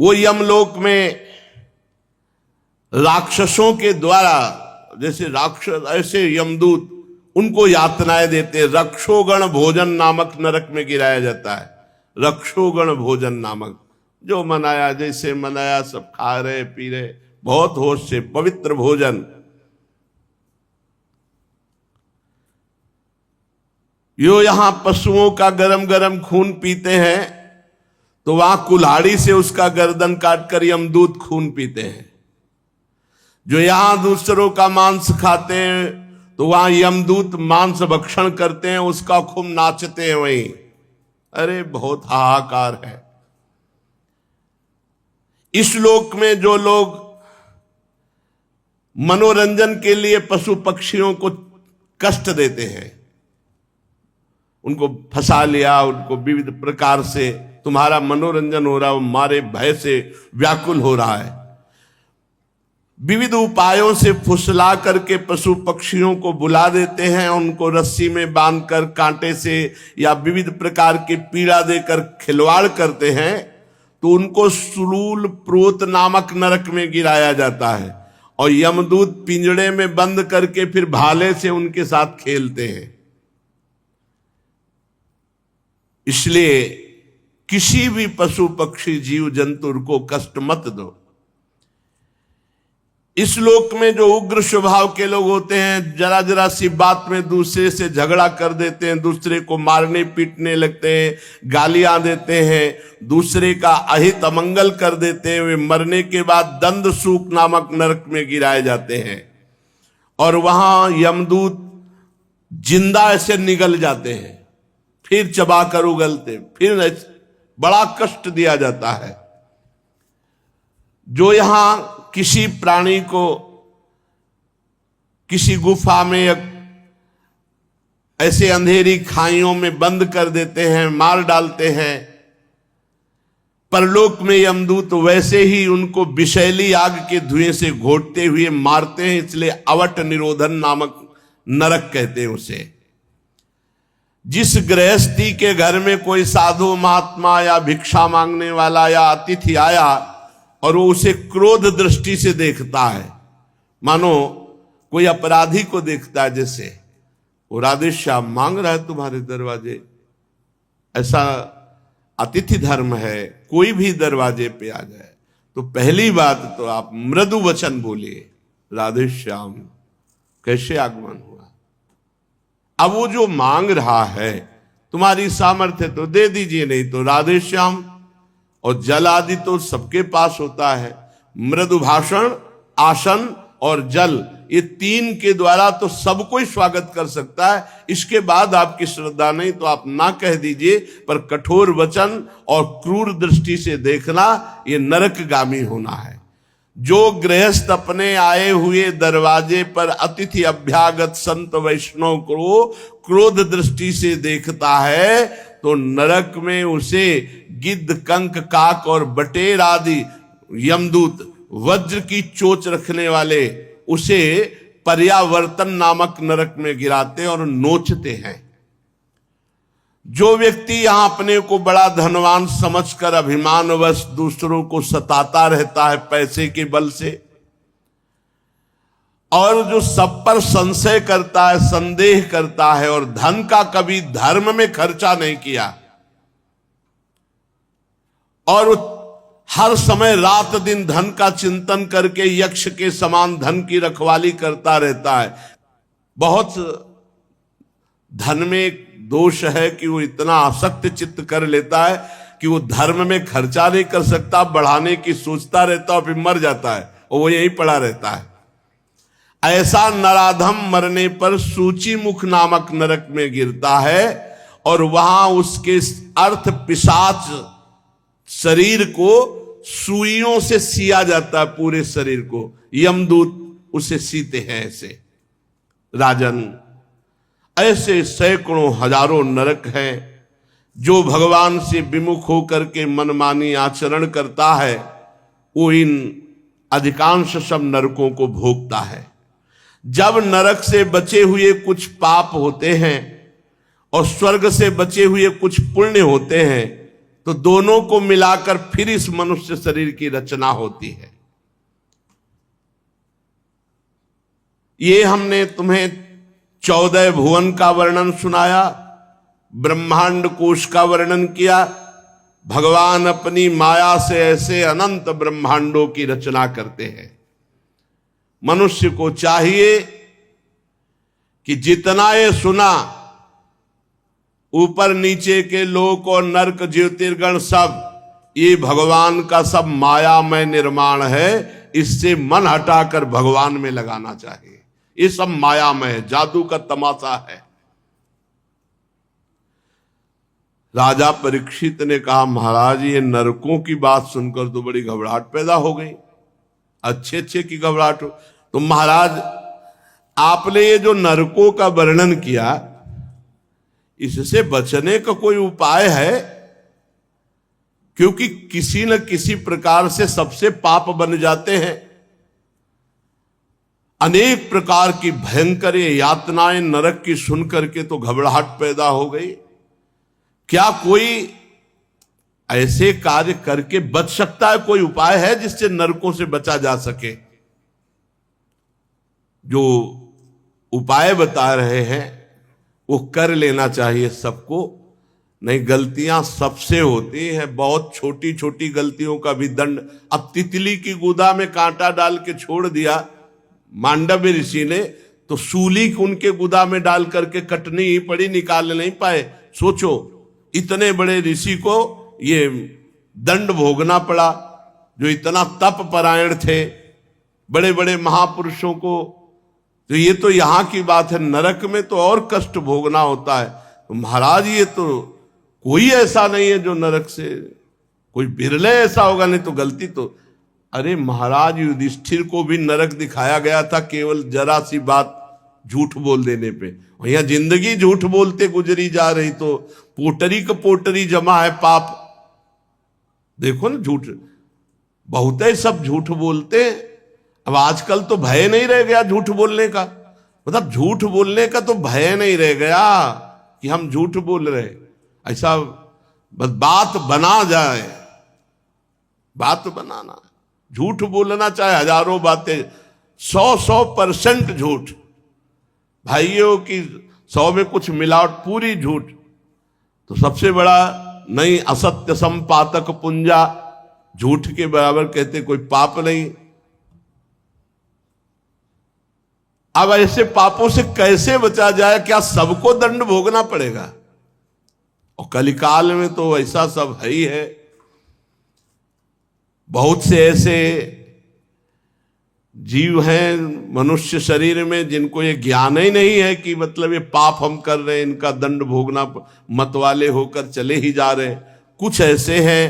वो यमलोक में राक्षसों के द्वारा, जैसे राक्षस ऐसे यमदूत उनको यातनाएं देते। रक्षोगण भोजन नामक नरक में गिराया जाता है। रक्षोगण भोजन नामक, जो मनाया जैसे मनाया सब खा रहे पी रहे, बहुत होश से पवित्र भोजन। यो यहां पशुओं का गरम गरम खून पीते हैं तो वहां कुल्हाड़ी से उसका गर्दन काटकर यमदूत खून पीते हैं। जो यहां दूसरों का मांस खाते हैं तो वहां यमदूत मांस भक्षण करते हैं, उसका खूब नाचते हैं वहीं। अरे बहुत हाहाकार है। इस लोक में जो लोग मनोरंजन के लिए पशु पक्षियों को कष्ट देते हैं, उनको फंसा लिया, उनको विविध प्रकार से तुम्हारा मनोरंजन हो रहा है, वो मारे भय से व्याकुल हो रहा है। विविध उपायों से फुसला करके पशु पक्षियों को बुला देते हैं, उनको रस्सी में बांधकर कांटे से या विविध प्रकार की पीड़ा देकर खिलवाड़ करते हैं, तो उनको सुलूल प्रोत नामक नरक में गिराया जाता है और यमदूत पिंजड़े में बंद करके फिर भाले से उनके साथ खेलते हैं। इसलिए किसी भी पशु पक्षी जीव जंतु को कष्ट मत दो। इस लोक में जो उग्र स्वभाव के लोग होते हैं, जरा जरा सी बात में दूसरे से झगड़ा कर देते हैं, दूसरे को मारने पीटने लगते हैं, गालियां देते हैं, दूसरे का अहित अमंगल कर देते हैं, वे मरने के बाद दंड सूक नामक नरक में गिराए जाते हैं और वहां यमदूत जिंदा ऐसे निगल जाते हैं, फिर चबाकर उगलते, फिर बड़ा कष्ट दिया जाता है। जो यहां किसी प्राणी को किसी गुफा में ऐसे अंधेरी खाइयों में बंद कर देते हैं, मार डालते हैं, परलोक में यमदूत वैसे ही उनको विषैली आग के धुएं से घोटते हुए मारते हैं। इसलिए अवट निरोधन नामक नरक कहते हैं उसे। जिस गृहस्थी के घर में कोई साधु महात्मा या भिक्षा मांगने वाला या अतिथि आया और वो उसे क्रोध दृष्टि से देखता है, मानो कोई अपराधी को देखता है, जैसे वो राधे श्याम मांग रहा है तुम्हारे दरवाजे, ऐसा अतिथि धर्म है। कोई भी दरवाजे पे आ जाए तो पहली बात तो आप मृदु वचन बोलिए, राधे श्याम कैसे आगमन हुआ। अब वो जो मांग रहा है, तुम्हारी सामर्थ्य तो दे दीजिए, नहीं तो राधे श्याम। और जल आदि तो सबके पास होता है, मृदु भाषण, आसन और जल, ये तीन के द्वारा तो सब कोई स्वागत कर सकता है। इसके बाद आपकी श्रद्धा नहीं तो आप ना कह दीजिए, पर कठोर वचन और क्रूर दृष्टि से देखना ये नरकगामी होना है। जो गृहस्थ अपने आए हुए दरवाजे पर अतिथि अभ्यागत संत वैष्णव को क्रोध दृष्टि से देखता है तो नरक में उसे गिद्ध, कंक, काक और बटेर आदि यमदूत, वज्र की चोंच रखने वाले उसे पर्यावर्तन नामक नरक में गिराते और नोचते हैं। जो व्यक्ति यहां अपने को बड़ा धनवान समझकर अभिमानवश दूसरों को सताता रहता है पैसे के बल से, और जो सब पर संशय करता है, संदेह करता है और धन का कभी धर्म में खर्चा नहीं किया और हर समय रात दिन धन का चिंतन करके यक्ष के समान धन की रखवाली करता रहता है। बहुत धन में एक दोष है कि वो इतना आसक्त चित्त कर लेता है कि वो धर्म में खर्चा नहीं कर सकता, बढ़ाने की सोचता रहता और फिर मर जाता है और वो यहीं पड़ा रहता है। ऐसा नराधम मरने पर सूची मुख नामक नरक में गिरता है और वहां उसके अर्थ पिशाच शरीर को सुइयों से सिया जाता है, पूरे शरीर को यमदूत उसे सीते हैं। ऐसे राजन, ऐसे सैकड़ों हजारों नरक हैं। जो भगवान से विमुख होकर के मनमानी आचरण करता है वो इन अधिकांश सब नरकों को भोगता है। जब नरक से बचे हुए कुछ पाप होते हैं और स्वर्ग से बचे हुए कुछ पुण्य होते हैं तो दोनों को मिलाकर फिर इस मनुष्य शरीर की रचना होती है। ये हमने तुम्हें 14 भुवन का वर्णन सुनाया, ब्रह्मांड कोश का वर्णन किया। भगवान अपनी माया से ऐसे अनंत ब्रह्मांडों की रचना करते हैं। मनुष्य को चाहिए कि जितना ये सुना, ऊपर नीचे के लोक और नरक ज्योतिर्गण सब ये भगवान का सब मायामय निर्माण है, इससे मन हटाकर भगवान में लगाना चाहिए। ये सब मायामय है, जादू का तमाशा है। राजा परीक्षित ने कहा, महाराज ये नरकों की बात सुनकर तो बड़ी घबराहट पैदा हो गई, अच्छे अच्छे की घबराहट हो। तो महाराज आपने ये जो नरकों का वर्णन किया, इससे बचने का कोई उपाय है? क्योंकि किसी न किसी प्रकार से सबसे पाप बन जाते हैं। अनेक प्रकार की भयंकर यातनाएं नरक की सुन करके तो घबराहट पैदा हो गई। क्या कोई ऐसे कार्य करके बच सकता है? कोई उपाय है जिससे नरकों से बचा जा सके? जो उपाय बता रहे हैं वो कर लेना चाहिए सबको, नहीं गलतियां सबसे होती हैं। बहुत छोटी छोटी गलतियों का भी दंड। अब तितली की गुदा में कांटा डाल के छोड़ दिया मांडव्य ऋषि ने, तो सूली उनके गुदा में डाल करके कटनी ही पड़ी, निकाल नहीं पाए। सोचो, इतने बड़े ऋषि को ये दंड भोगना पड़ा, जो इतना तप परायण थे, बड़े बड़े महापुरुषों को। तो ये तो यहां की बात है, नरक में तो और कष्ट भोगना होता है। तो महाराज ये तो कोई ऐसा नहीं है जो नरक से, कोई बिरले ऐसा होगा, नहीं तो गलती तो। अरे महाराज युधिष्ठिर को भी नरक दिखाया गया था केवल जरा सी बात झूठ बोल देने पे। यहाँ जिंदगी झूठ बोलते गुजरी जा रही, तो पोटरी का पोटरी जमा है पाप। देखो ना, झूठ बहुत है, सब झूठ बोलते। अब आजकल तो भय नहीं रह गया झूठ बोलने का, मतलब झूठ बोलने का तो भय नहीं रह गया कि हम झूठ बोल रहे। ऐसा बस बात बना जाए, बात बनाना, झूठ बोलना चाहे हजारों बातें, 100% झूठ। भाइयों की 100 में कुछ मिलावट, पूरी झूठ। तो सबसे बड़ा नहीं, असत्य संपातक पुंजा, झूठ के बराबर कहते कोई पाप नहीं। अब ऐसे पापों से कैसे बचा जाए? क्या सबको दंड भोगना पड़ेगा? और कलिकाल में तो ऐसा सब है ही है। बहुत से ऐसे जीव हैं मनुष्य शरीर में जिनको ये ज्ञान ही नहीं है कि मतलब ये पाप हम कर रहे हैं, इनका दंड भोगना, मतवाले होकर चले ही जा रहे हैं। कुछ ऐसे हैं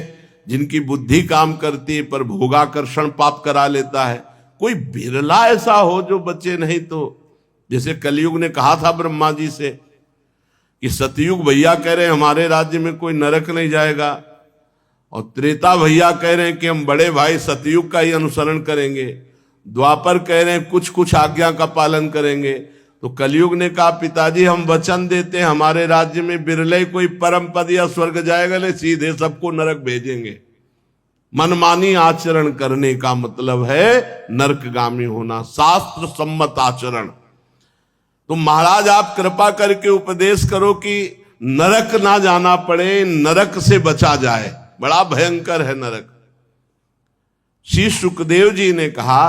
जिनकी बुद्धि काम करती है पर भोगाकर्षण पाप करा लेता है। कोई बिरला ऐसा हो जो बचे, नहीं तो जैसे कलयुग ने कहा था ब्रह्मा जी से कि सतयुग भैया कह रहे हैं हमारे राज्य में कोई नरक नहीं जाएगा, और त्रेता भैया कह रहे हैं कि हम बड़े भाई सतयुग का ही अनुसरण करेंगे, द्वापर कह रहे हैं कुछ कुछ आज्ञा का पालन करेंगे। तो कलयुग ने कहा पिताजी हम वचन देते हैं हमारे राज्य में बिरले कोई परम पद या स्वर्ग जाएगा, नहीं सीधे सबको नरक भेजेंगे। मनमानी आचरण करने का मतलब है नरकगामी होना, शास्त्र सम्मत आचरण। तो महाराज आप कृपा करके उपदेश करो कि नरक ना जाना पड़े, नरक से बचा जाए, बड़ा भयंकर है नरक। श्री सुखदेव जी ने कहा,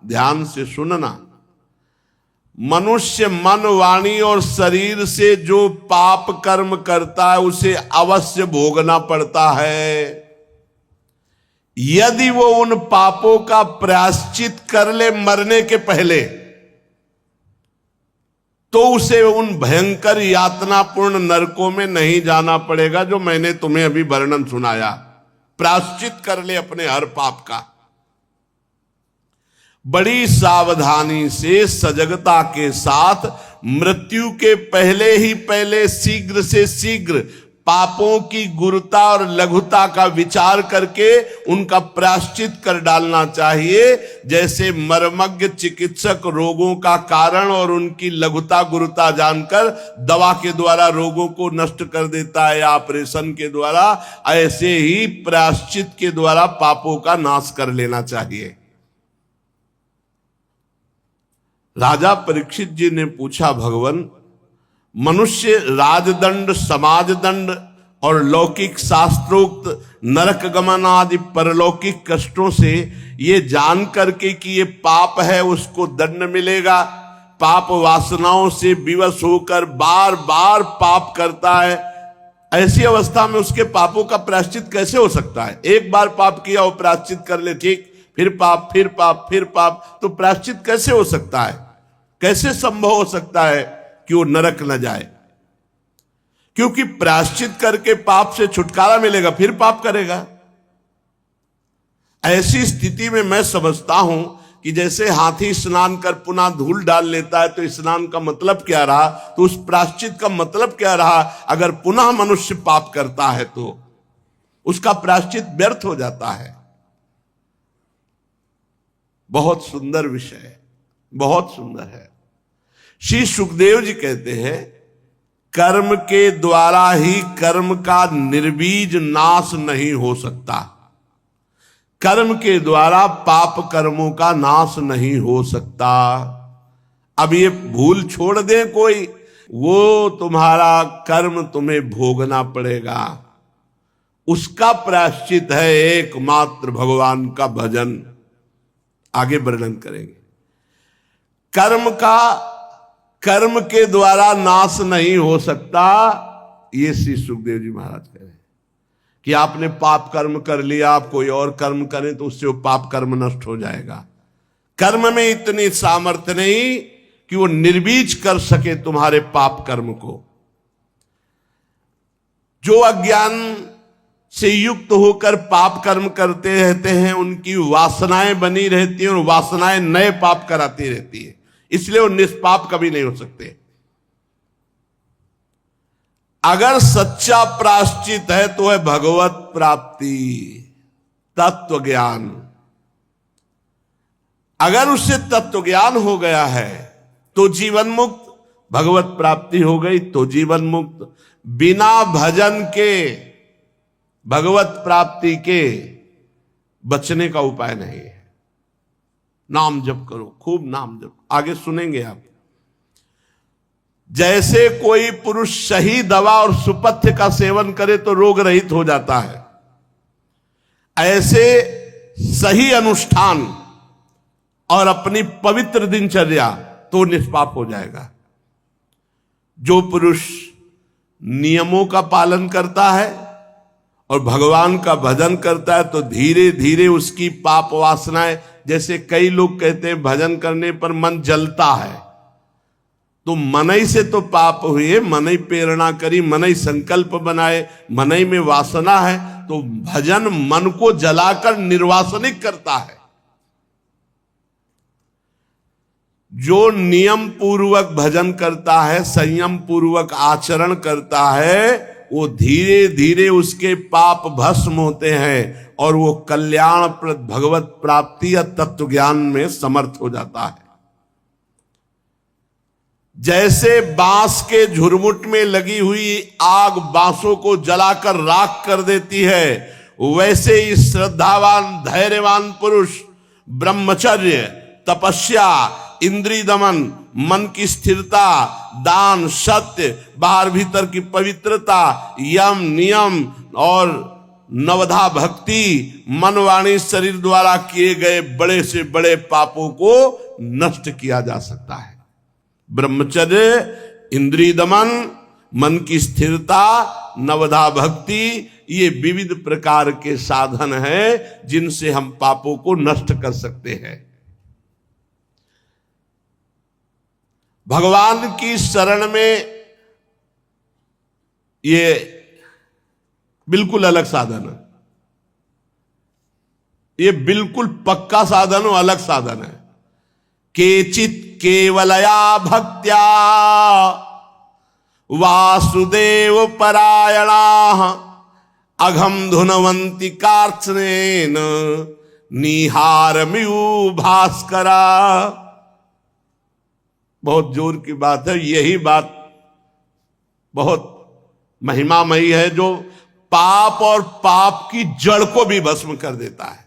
ध्यान से सुनना, मनुष्य मन वाणी और शरीर से जो पाप कर्म करता है उसे अवश्य भोगना पड़ता है। यदि वो उन पापों का प्रायश्चित कर ले मरने के पहले, तो उसे उन भयंकर यातनापूर्ण नरकों में नहीं जाना पड़ेगा जो मैंने तुम्हें अभी वर्णन सुनाया। प्रायश्चित कर ले अपने हर पाप का। बड़ी सावधानी से सजगता के साथ मृत्यु के पहले ही पहले शीघ्र से शीघ्र पापों की गुरुता और लघुता का विचार करके उनका प्रायश्चित कर डालना चाहिए। जैसे मर्मज्ञ चिकित्सक रोगों का कारण और उनकी लघुता गुरुता जानकर दवा के द्वारा रोगों को नष्ट कर देता है या ऑपरेशन के द्वारा, ऐसे ही प्रायश्चित के द्वारा पापों का नाश कर लेना चाहिए। राजा परीक्षित जी ने पूछा, भगवान मनुष्य राजदंड, समाज दंड और लौकिक शास्त्रोक्त नरक गमन आदि परलौकिक कष्टों से ये जान करके कि ये पाप है उसको दंड मिलेगा, पाप वासनाओं से विवश होकर बार बार पाप करता है ऐसी अवस्था में उसके पापों का प्रायश्चित कैसे हो सकता है? एक बार पाप किया वो प्रायश्चित कर ले, ठीक, फिर पाप, फिर पाप, फिर पाप, तो प्रायश्चित कैसे हो सकता है? कैसे संभव हो सकता है कि वो नरक न जाए? क्योंकि प्रायश्चित करके पाप से छुटकारा मिलेगा, फिर पाप करेगा। ऐसी स्थिति में मैं समझता हूं कि जैसे हाथी स्नान कर पुनः धूल डाल लेता है, तो स्नान का मतलब क्या रहा? तो उस प्रायश्चित का मतलब क्या रहा? अगर पुनः मनुष्य पाप करता है तो उसका प्रायश्चित व्यर्थ हो जाता है। बहुत सुंदर विषय है, बहुत सुंदर है। श्री सुखदेव जी कहते हैं, कर्म के द्वारा ही कर्म का निर्बीज नाश नहीं हो सकता। कर्म के द्वारा पाप कर्मों का नाश नहीं हो सकता। अब ये भूल छोड़ दे कोई, वो तुम्हारा कर्म तुम्हें भोगना पड़ेगा। उसका प्रायश्चित है एकमात्र भगवान का भजन। आगे वर्णन करेंगे। कर्म के द्वारा नाश नहीं हो सकता, ये श्री सुखदेव जी महाराज कह रहे हैं कि आपने पाप कर्म कर लिया, आप कोई और कर्म करें तो उससे वो पाप कर्म नष्ट हो जाएगा। कर्म में इतनी सामर्थ्य नहीं कि वो निर्बीज कर सके तुम्हारे पाप कर्म को। जो अज्ञान से युक्त होकर पाप कर्म करते रहते हैं, उनकी वासनाएं बनी रहती हैं और वासनाएं नए पाप कराती रहती है, इसलिए वो निष्पाप कभी नहीं हो सकते। अगर सच्चा प्रायश्चित है तो है भगवत प्राप्ति, तत्व ज्ञान। अगर उससे तत्व ज्ञान हो गया है तो जीवन मुक्त, भगवत प्राप्ति हो गई तो जीवन मुक्त। बिना भजन के, भगवत प्राप्ति के बचने का उपाय नहीं है। नाम जप करो, खूब नाम जप। आगे सुनेंगे आप। जैसे कोई पुरुष सही दवा और सुपथ्य का सेवन करे तो रोग रहित हो जाता है, ऐसे सही अनुष्ठान और अपनी पवित्र दिनचर्या तो निष्पाप हो जाएगा। जो पुरुष नियमों का पालन करता है और भगवान का भजन करता है तो धीरे धीरे उसकी पाप वासनाएं, जैसे कई लोग कहते हैं भजन करने पर मन जलता है, तो मनई से तो पाप हुए, मनई प्रेरणा करी, मनई संकल्प बनाए, मनई में वासना है, तो भजन मन को जलाकर निर्वासनिक करता है। जो नियम पूर्वक भजन करता है, संयम पूर्वक आचरण करता है, वो धीरे धीरे उसके पाप भस्म होते हैं और वो कल्याणप्रद भगवत प्राप्ति या तत्व ज्ञान में समर्थ हो जाता है। जैसे बांस के झुरमुट में लगी हुई आग बांसों को जलाकर राख कर देती है, वैसे ही श्रद्धावान धैर्यवान पुरुष ब्रह्मचर्य, तपस्या, इंद्रिय दमन, मन की स्थिरता, दान, सत्य, बाहर भीतर की पवित्रता, यम नियम और नवधा भक्ति, मन वाणी शरीर द्वारा किए गए बड़े से बड़े पापों को नष्ट किया जा सकता है। ब्रह्मचर्य, इंद्रिय दमन, मन की स्थिरता, नवधा भक्ति, ये विविध प्रकार के साधन हैं जिनसे हम पापों को नष्ट कर सकते हैं। भगवान की शरण में ये बिल्कुल अलग साधन है, ये बिल्कुल पक्का साधन और अलग साधन है। केचित केवलया भक्त्या वासुदेव परायणा अघम धुनवंती कार्त्स्नेन निहारमियु भास्करा। बहुत जोर की बात है, यही बात बहुत महिमामयी है, जो पाप और पाप की जड़ को भी भस्म कर देता है।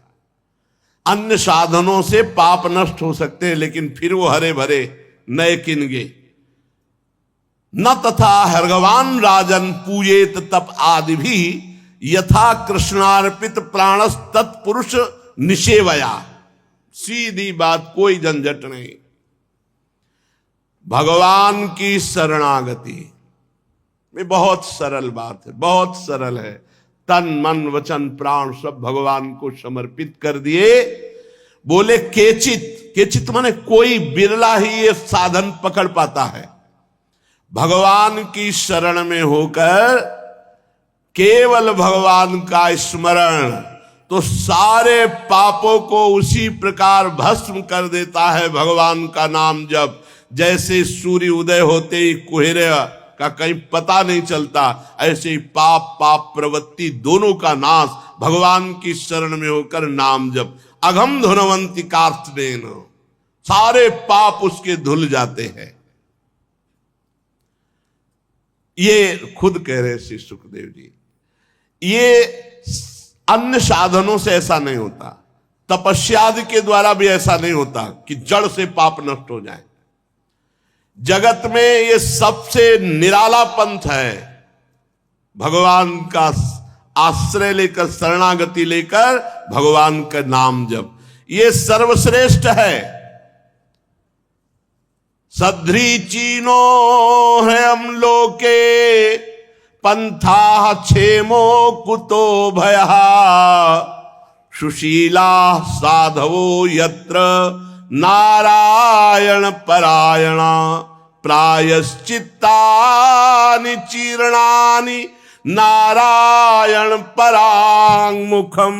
अन्य साधनों से पाप नष्ट हो सकते हैं, लेकिन फिर वो हरे भरे नए किनगे। न तथा हर्गवान राजन पूजेत तप आदि भी यथा कृष्णार्पित प्राणस तत्पुरुष निषेवया। सीधी बात, कोई झंझट नहीं। भगवान की शरणागति, में बहुत सरल बात है, बहुत सरल है। तन मन वचन प्राण सब भगवान को समर्पित कर दिए। बोले केचित, केचित माने कोई बिरला ही ये साधन पकड़ पाता है। भगवान की शरण में होकर केवल भगवान का स्मरण तो सारे पापों को उसी प्रकार भस्म कर देता है। भगवान का नाम जब, जैसे सूर्य उदय होते ही कुहरे का कहीं पता नहीं चलता, ऐसे ही पाप प्रवृत्ति दोनों का नाश भगवान की शरण में होकर नाम जप। अघम धुनवंती कार्तनेन, सारे पाप उसके धुल जाते हैं। ये खुद कह रहे श्री सुखदेव जी। ये अन्य साधनों से ऐसा नहीं होता, तपस्यादि के द्वारा भी ऐसा नहीं होता कि जड़ से पाप नष्ट हो जाए। जगत में ये सबसे निराला पंथ है, भगवान का आश्रय लेकर, शरणागति लेकर भगवान का नाम जप, ये सर्वश्रेष्ठ है। सध्री चीनो है हम लोके पंथा क्षेमो कुतो भयः सुशीला साधवो यत्र नारायण परायणा प्रायश्चित्तानि चीर्णानि नारायण परांगमुखम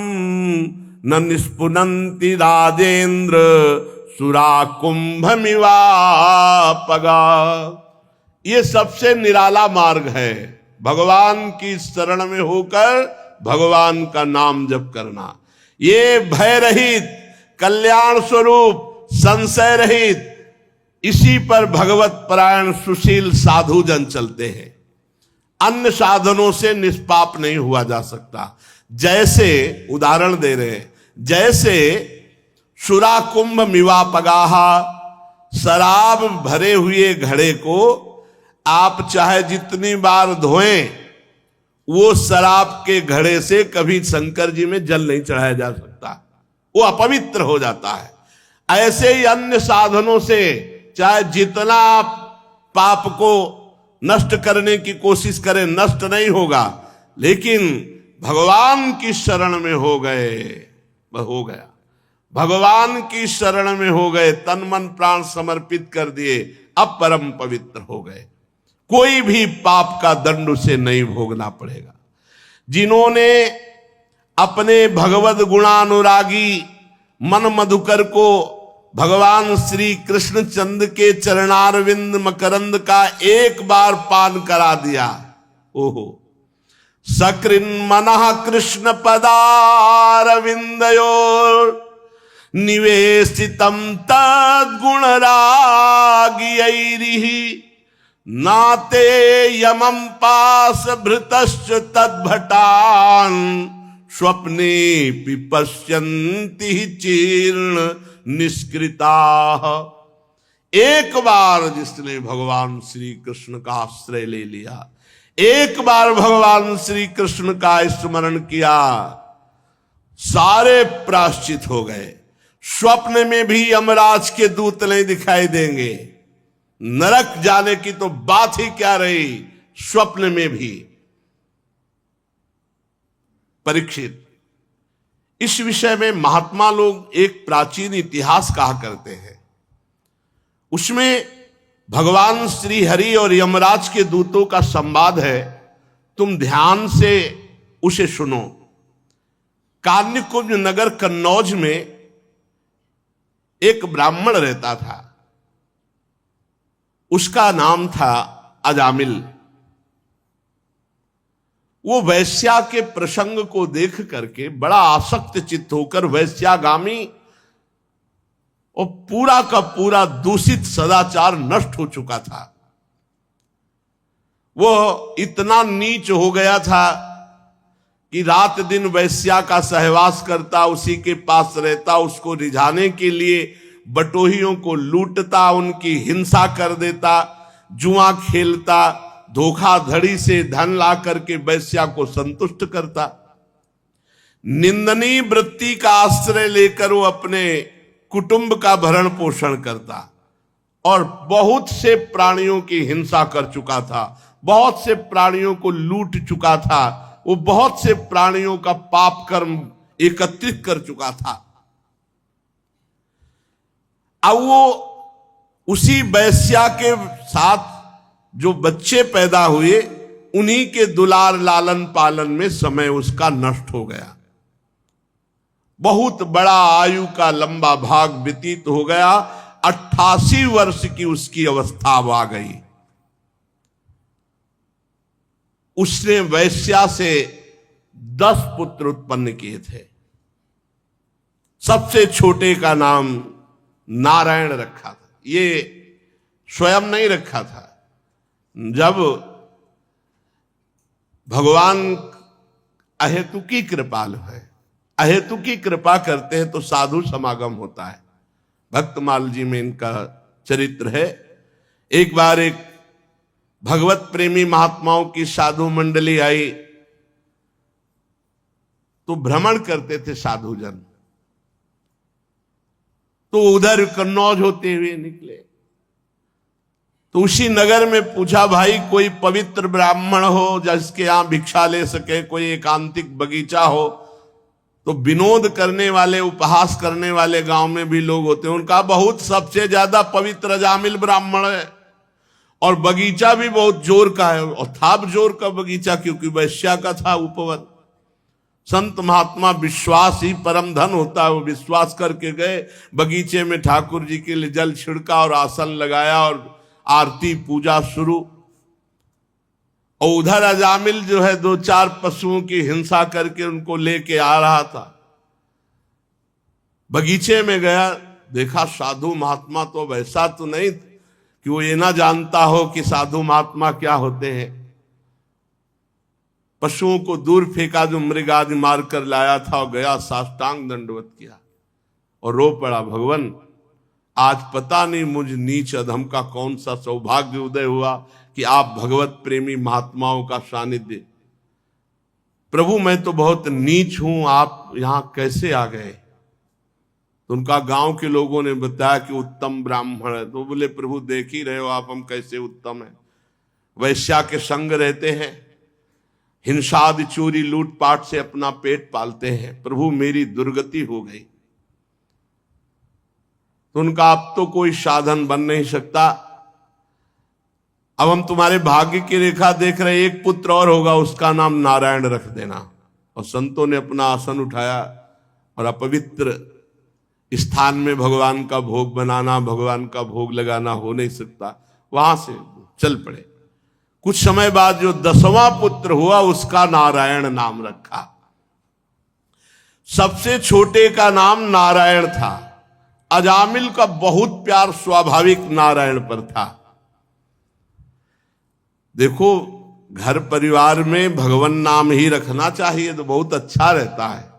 न निष्पुनन्ति राजेन्द्र सुरा कुंभमिवापगा। ये सबसे निराला मार्ग है, भगवान की शरण में होकर भगवान का नाम जप करना। ये भय रहित, कल्याण स्वरूप, संशय रहित, इसी पर भगवत परायण सुशील साधु जन चलते हैं। अन्य साधनों से निष्पाप नहीं हुआ जा सकता। जैसे उदाहरण दे रहे हैं, जैसे सुरा कुंभ मिवापगाहा, शराब भरे हुए घड़े को आप चाहे जितनी बार धोएं, वो शराब के घड़े से कभी शंकर जी में जल नहीं चढ़ाया जा सकता, वो अपवित्र हो जाता है। ऐसे ही अन्य साधनों से चाहे जितना आप पाप को नष्ट करने की कोशिश करें, नष्ट नहीं होगा। लेकिन भगवान की शरण में हो गए, हो गया, भगवान की शरण में हो गए, तन मन प्राण समर्पित कर दिए, अब परम पवित्र हो गए। कोई भी पाप का दंड उसे नहीं भोगना पड़ेगा। जिन्होंने अपने भगवद गुणानुरागी मन मधुकर को भगवान श्री कृष्ण चंद्र के चरणारविंद मकरंद का एक बार पान करा दिया, ओहो, सकृन मनः कृष्ण पदारविंदयोर निवेशितम तद्गुण रागियैरिहि नाते यमं पास भृतश्च तद्भटान स्वप्ने पिपश्यन्ति चीर्ण निष्कृता। एक बार जिसने भगवान श्री कृष्ण का आश्रय ले लिया, एक बार भगवान श्री कृष्ण का स्मरण किया, सारे प्रायश्चित हो गए। स्वप्न में भी यमराज के दूत नहीं दिखाई देंगे, नरक जाने की तो बात ही क्या रही, स्वप्न में भी। परीक्षित, इस विषय में महात्मा लोग एक प्राचीन इतिहास कहा करते हैं। उसमें भगवान श्री हरि और यमराज के दूतों का संवाद है, तुम ध्यान से उसे सुनो। कान्यकुब्ज नगर कन्नौज में एक ब्राह्मण रहता था, उसका नाम था अजामिल। वो वैश्या के प्रसंग को देख करके बड़ा आसक्त चित्त होकर वैश्यागामी और पूरा का पूरा दूषित सदाचार नष्ट हो चुका था। वो इतना नीच हो गया था कि रात दिन वैश्या का सहवास करता, उसी के पास रहता, उसको रिझाने के लिए बटोहियों को लूटता, उनकी हिंसा कर देता, जुआ खेलता, धोखाधड़ी से धन ला करके वैश्या को संतुष्ट करता। निंदनीय वृत्ति का आश्रय लेकर वो अपने कुटुंब का भरण पोषण करता और बहुत से प्राणियों की हिंसा कर चुका था, बहुत से प्राणियों को लूट चुका था, वो बहुत से प्राणियों का पाप कर्म एकत्रित कर चुका था। अब वो उसी वैश्या के साथ जो बच्चे पैदा हुए, उन्हीं के दुलार लालन पालन में समय उसका नष्ट हो गया। बहुत बड़ा आयु का लंबा भाग व्यतीत हो गया। 88 वर्ष की उसकी अवस्था आ गई। उसने वैश्या से 10 पुत्र उत्पन्न किए थे। सबसे छोटे का नाम नारायण रखा था। ये स्वयं नहीं रखा था। जब भगवान अहेतुकी कृपालु है, अहेतुकी कृपा करते हैं तो साधु समागम होता है। भक्तमाल जी में इनका चरित्र है। एक बार एक भगवत प्रेमी महात्माओं की साधु मंडली आई, तो भ्रमण करते थे साधुजन, तो उधर कन्नौज होते हुए निकले। तो उसी नगर में पूछा, भाई कोई पवित्र ब्राह्मण हो जिसके यहां भिक्षा ले सके, कोई एकांतिक बगीचा हो। तो विनोद करने वाले, उपहास करने वाले गांव में भी लोग होते हैं। उनका बहुत सबसे ज्यादा पवित्र अजामिल ब्राह्मण है, और बगीचा भी बहुत जोर का है, और था जोर का बगीचा क्योंकि वैश्या का था उपवन। संत महात्मा विश्वास ही परम धन होता है। वो विश्वास करके गए, बगीचे में ठाकुर जी के लिए जल छिड़का और आसन लगाया और आरती पूजा शुरू। और उधर अजामिल जो है 2-4 पशुओं की हिंसा करके उनको लेके आ रहा था। बगीचे में गया, देखा साधु महात्मा तो वैसा तो नहीं कि वो ये ना जानता हो कि साधु महात्मा क्या होते हैं। पशुओं को दूर फेंका जो मृग आदि मार कर लाया था, और गया साष्टांग दंडवत किया और रो पड़ा, भगवान आज पता नहीं मुझ नीच अधम का कौन सा सौभाग्य उदय हुआ कि आप भगवत प्रेमी महात्माओं का सानिध्य। प्रभु मैं तो बहुत नीच हूं, आप यहां कैसे आ गए? तो उनका गांव के लोगों ने बताया कि उत्तम ब्राह्मण है। तो बोले प्रभु देख ही रहे हो आप, हम कैसे उत्तम है। वैश्या के संग रहते हैं, हिंसादि चोरी लूटपाट से अपना पेट पालते हैं। प्रभु मेरी दुर्गति हो गई। तो उनका अब तो कोई साधन बन नहीं सकता, अब हम तुम्हारे भाग्य की रेखा देख रहे, एक पुत्र और होगा, उसका नाम नारायण रख देना। और संतों ने अपना आसन उठाया और अपवित्र स्थान में भगवान का भोग बनाना, भगवान का भोग लगाना हो नहीं सकता, वहां से चल पड़े। कुछ समय बाद जो 10वां पुत्र हुआ, उसका नारायण नाम रखा। सबसे छोटे का नाम नारायण था। अजामिल का बहुत प्यार स्वाभाविक नारायण पर था। देखो घर परिवार में भगवान नाम ही रखना चाहिए तो बहुत अच्छा रहता है।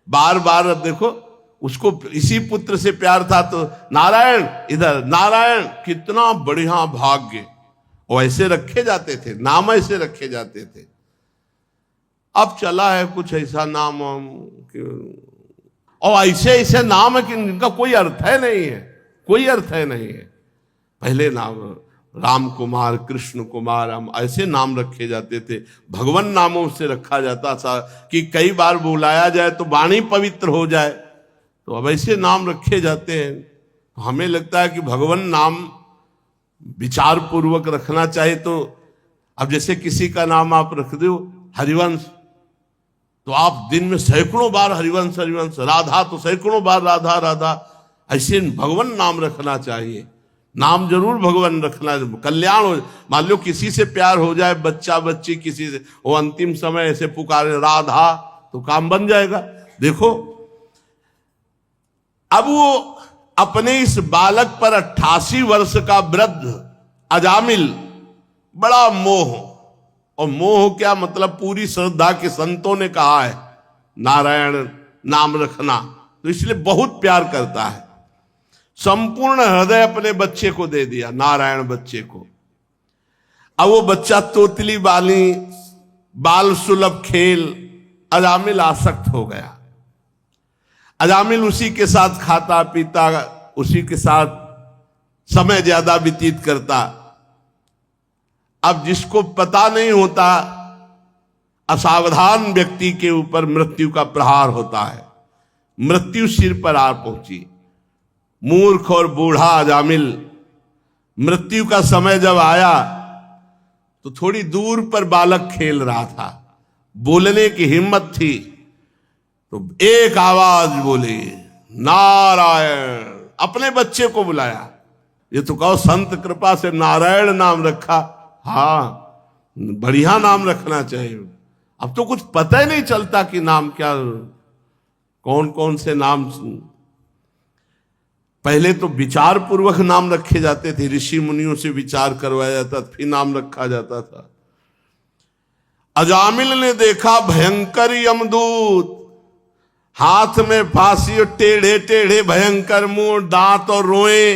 बार बार अब देखो उसको इसी पुत्र से प्यार था तो नारायण, इधर नारायण, कितना बढ़िया भाग्य। और ऐसे रखे जाते थे, नाम ऐसे रखे जाते थे। अब चला है कुछ ऐसा नाम और ऐसे ऐसे नाम है कि इनका कोई अर्थ है नहीं है, कोई अर्थ है नहीं है। पहले नाम राम कुमार, कृष्ण कुमार, हम ऐसे नाम रखे जाते थे। भगवान नामों से रखा जाता था कि कई बार बुलाया जाए तो वाणी पवित्र हो जाए। तो अब ऐसे नाम रखे जाते हैं। तो हमें लगता है कि भगवान नाम विचार पूर्वक रखना चाहिए। तो अब जैसे किसी का नाम आप रख दो हरिवंश, तो आप दिन में सैकड़ों बार हरिवंश हरिवंश, राधा तो सैकड़ों बार राधा राधा, ऐसे भगवान नाम रखना चाहिए। नाम जरूर भगवान रखना, कल्याण हो। मान लो किसी से प्यार हो जाए, बच्चा बच्ची किसी से, वो अंतिम समय ऐसे पुकारे राधा, तो काम बन जाएगा। देखो अब वो अपने इस बालक पर 88 वर्ष का वृद्ध अजामिल, बड़ा मोह, और मोह क्या मतलब, पूरी श्रद्धा के संतों ने कहा है नारायण नाम रखना, तो इसलिए बहुत प्यार करता है। संपूर्ण हृदय अपने बच्चे को दे दिया, नारायण बच्चे को। अब वो बच्चा तोतली बाली, बाल सुलभ खेल, अजामिल आसक्त हो गया। अजामिल उसी के साथ खाता पीता, उसी के साथ समय ज्यादा व्यतीत करता। अब जिसको पता नहीं होता, असावधान व्यक्ति के ऊपर मृत्यु का प्रहार होता है, मृत्यु सिर पर आ पहुंची। मूर्ख और बूढ़ा अजामिल, मृत्यु का समय जब आया तो थोड़ी दूर पर बालक खेल रहा था, बोलने की हिम्मत थी तो एक आवाज बोली, नारायण। अपने बच्चे को बुलाया। ये तो कहो संत कृपा से नारायण नाम रखा, हाँ बढ़िया नाम रखना चाहिए। अब तो कुछ पता ही नहीं चलता कि नाम क्या, कौन कौन से नाम। पहले तो विचार पूर्वक नाम रखे जाते थे, ऋषि मुनियों से विचार करवाया जाता, फिर नाम रखा जाता था। अजामिल ने देखा भयंकर यमदूत, हाथ में फांसी और टेढ़े टेढ़े भयंकर मुंह, दांत और रोए।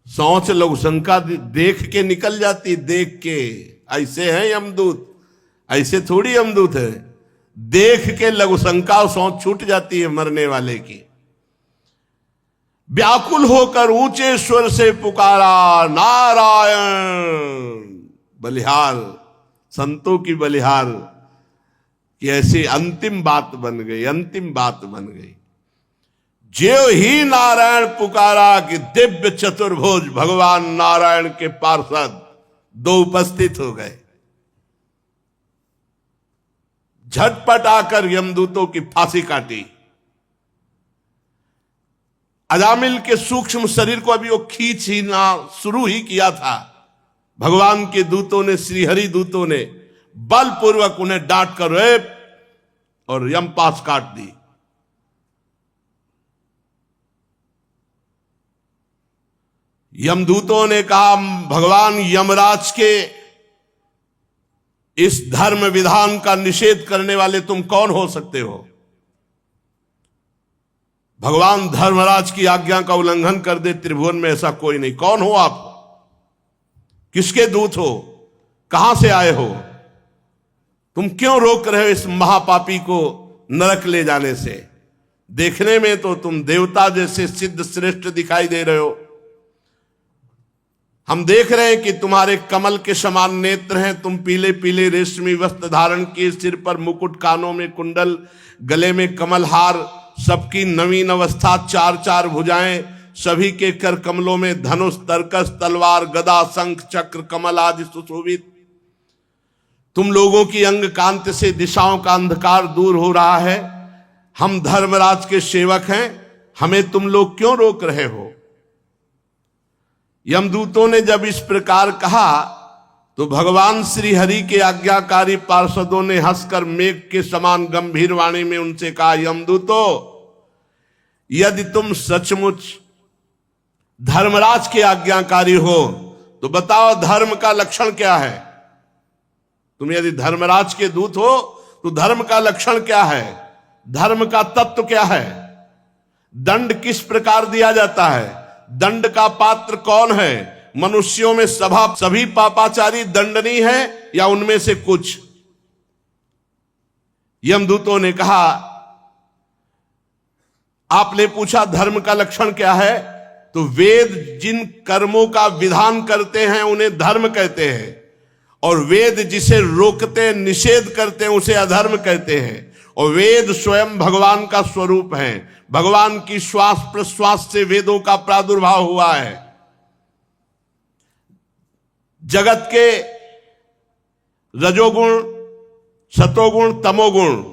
सोच लघु शंका देख के निकल जाती, देख के ऐसे हैं यमदूत, ऐसे थोड़ी यमदूत है। देख के लघु शंका और सोच छूट जाती है मरने वाले की। व्याकुल होकर ऊंचे स्वर से पुकारा, नारायण। बलिहार, संतों की बलिहार कि ऐसी अंतिम बात बन गई, अंतिम बात बन गई। ज्यों ही नारायण पुकारा कि दिव्य चतुर्भुज भगवान नारायण के पार्षद दो उपस्थित हो गए। झटपट आकर यमदूतों की फांसी काटी। अजामिल के सूक्ष्म शरीर को अभी वो खींच ही ना शुरू ही किया था, भगवान के दूतों ने, श्रीहरि दूतों ने बलपूर्वक उन्हें डांट कर रेप और यमपास काट दी। यमदूतों ने कहा, भगवान यमराज के इस धर्म विधान का निषेध करने वाले तुम कौन हो सकते हो? भगवान धर्मराज की आज्ञा का उल्लंघन कर दे, त्रिभुवन में ऐसा कोई नहीं। कौन हो आप? किसके दूत हो? कहां से आए हो? तुम क्यों रोक रहे हो इस महापापी को नरक ले जाने से? देखने में तो तुम देवता जैसे सिद्ध श्रेष्ठ दिखाई दे रहे हो। हम देख रहे हैं कि तुम्हारे कमल के समान नेत्र हैं, तुम पीले पीले रेशमी वस्त्र धारण किए, सिर पर मुकुट, कानों में कुंडल, गले में कमल हार, सबकी नवीन अवस्था, चार चार भुजाएं, सभी के कर कमलों में धनुष, तरकस, तलवार, गदा, शंख, चक्र, कमल आदि सुशोभित। तुम लोगों की अंग कांति से दिशाओं का अंधकार दूर हो रहा है। हम धर्मराज के सेवक हैं, हमें तुम लोग क्यों रोक रहे हो? यमदूतों ने जब इस प्रकार कहा तो भगवान श्री हरि के आज्ञाकारी पार्षदों ने हंसकर मेघ के समान गंभीर वाणी में उनसे कहा, यमदूतों, यदि तुम सचमुच धर्मराज के आज्ञाकारी हो तो बताओ धर्म का लक्षण क्या है? तुम यदि धर्मराज के दूत हो तो धर्म का लक्षण क्या है? धर्म का तत्व क्या है? दंड किस प्रकार दिया जाता है? दंड का पात्र कौन है? मनुष्यों में सभी पापाचारी दंडनीय है या उनमें से कुछ? यमदूतों ने कहा, आपने पूछा धर्म का लक्षण क्या है, तो वेद जिन कर्मों का विधान करते हैं उन्हें धर्म कहते हैं, और वेद जिसे रोकते निषेध करते हैं उसे अधर्म कहते हैं। और वेद स्वयं भगवान का स्वरूप है। भगवान की श्वास प्रश्वास से वेदों का प्रादुर्भाव हुआ है। जगत के रजोगुण, सतोगुण, तमोगुण,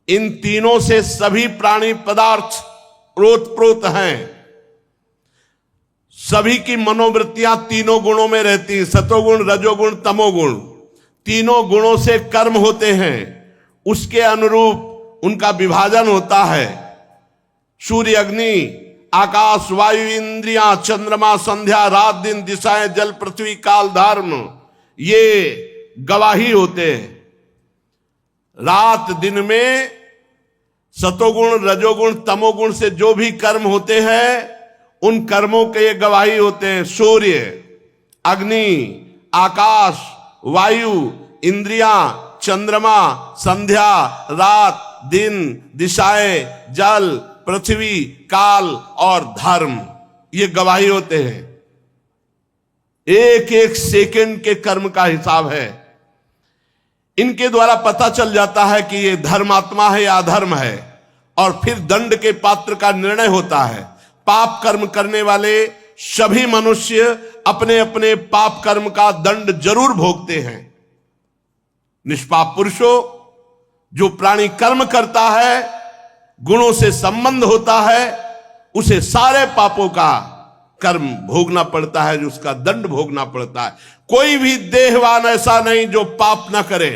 इन तीनों से सभी प्राणी पदार्थ ओतप्रोत हैं। सभी की मनोवृत्तियां तीनों गुणों में रहती हैं, सतोगुण, रजोगुण, तमोगुण। तीनों गुणों से कर्म होते हैं, उसके अनुरूप उनका विभाजन होता है। सूर्य, अग्नि, आकाश, वायु, इंद्रियां, चंद्रमा, संध्या, रात दिन, दिशाएं, जल, पृथ्वी, काल, धर्म, ये गवाही होते हैं। रात दिन में सतोगुण, रजोगुण, तमोगुण से जो भी कर्म होते हैं उन कर्मों के ये गवाही होते हैं। सूर्य, अग्नि, आकाश, वायु, इंद्रियां, चंद्रमा, संध्या, रात दिन, दिशाएं, जल, पृथ्वी, काल और धर्म, ये गवाही होते हैं। एक एक सेकंड के कर्म का हिसाब है। इनके द्वारा पता चल जाता है कि ये धर्मात्मा है या अधर्म है, और फिर दंड के पात्र का निर्णय होता है। पाप कर्म करने वाले सभी मनुष्य अपने अपने पाप कर्म का दंड जरूर भोगते हैं। निष्पाप पुरुषों, जो प्राणी कर्म करता है, गुणों से संबंध होता है, उसे सारे पापों का कर्म भोगना पड़ता है, जो उसका दंड भोगना पड़ता है। कोई भी देहवान ऐसा नहीं जो पाप ना करे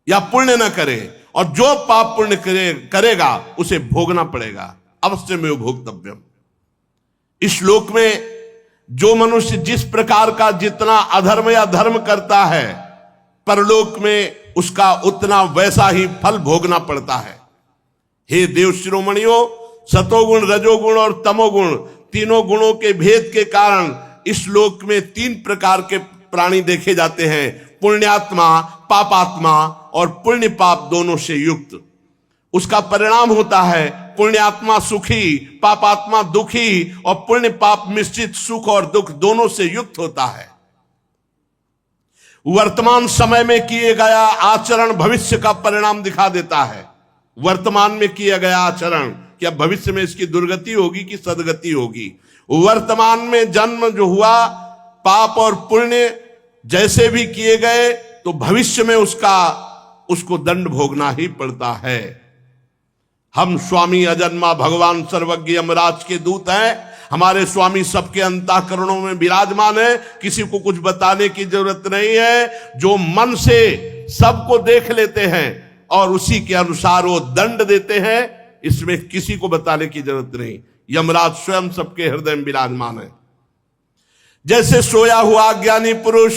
या पुण्य ना करे, और जो पाप पुण्य करेगा उसे भोगना पड़ेगा, अवश्य में भोक्तव्यम। इस श्लोक में जो मनुष्य जिस प्रकार का जितना अधर्म या धर्म करता है, परलोक में उसका उतना वैसा ही फल भोगना पड़ता है। हे देव शिरोमणियों, सतोगुण, रजोगुण और तमोगुण, तीनों गुणों के भेद के कारण इस श्लोक में 3 प्रकार के प्राणी देखे जाते हैं: पुण्यात्मा, पापात्मा और पुण्य पाप दोनों से युक्त। उसका परिणाम होता है पुण्यात्मा सुखी, पापात्मा दुखी, और पुण्य पाप मिश्रित सुख और दुख दोनों से युक्त होता है। वर्तमान समय में किए गया आचरण भविष्य का परिणाम दिखा देता है। वर्तमान में किया गया आचरण क्या भविष्य में इसकी दुर्गति होगी कि सदगति होगी। वर्तमान में जन्म जो हुआ, पाप और पुण्य जैसे भी किए गए, तो भविष्य में उसको दंड भोगना ही पड़ता है। हम स्वामी अजन्मा भगवान सर्वज्ञ यमराज के दूत हैं। हमारे स्वामी सबके अंतःकरणों में विराजमान है, किसी को कुछ बताने की जरूरत नहीं है। जो मन से सबको देख लेते हैं और उसी के अनुसार वो दंड देते हैं, इसमें किसी को बताने की जरूरत नहीं। यमराज स्वयं सबके हृदय में विराजमान है। जैसे सोया हुआ ज्ञानी पुरुष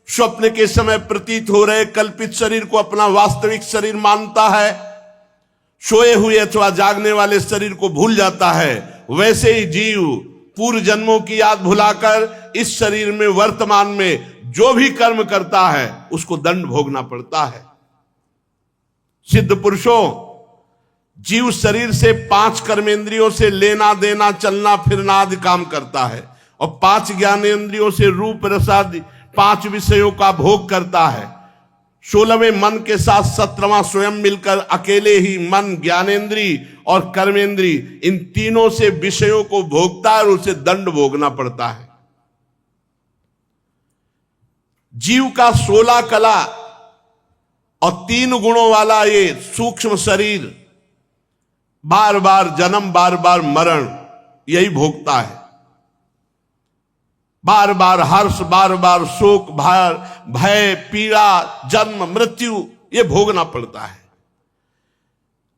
स्वप्न के समय प्रतीत हो रहे कल्पित शरीर को अपना वास्तविक शरीर मानता है, सोए हुए अथवा जागने वाले शरीर को भूल जाता है, वैसे ही जीव पूर्व जन्मों की याद भुलाकर इस शरीर में वर्तमान में जो भी कर्म करता है उसको दंड भोगना पड़ता है। सिद्ध पुरुषों, जीव शरीर से 5 कर्मेंद्रियों से लेना देना, चलना फिरना आदि काम करता है, और 5 ज्ञानेंद्रियों से रूप रसादि 5 विषयों का भोग करता है। 16वें मन के साथ 17वां स्वयं मिलकर अकेले ही मन, ज्ञानेंद्री और कर्मेंद्री, इन तीनों से विषयों को भोगता है और उसे दंड भोगना पड़ता है। जीव का 16 कला और 3 गुणों वाला ये सूक्ष्म शरीर बार बार जन्म, बार बार मरण यही भोगता है। बार बार हर्ष, बार बार शोक, भय, पीड़ा, जन्म, मृत्यु ये भोगना पड़ता है।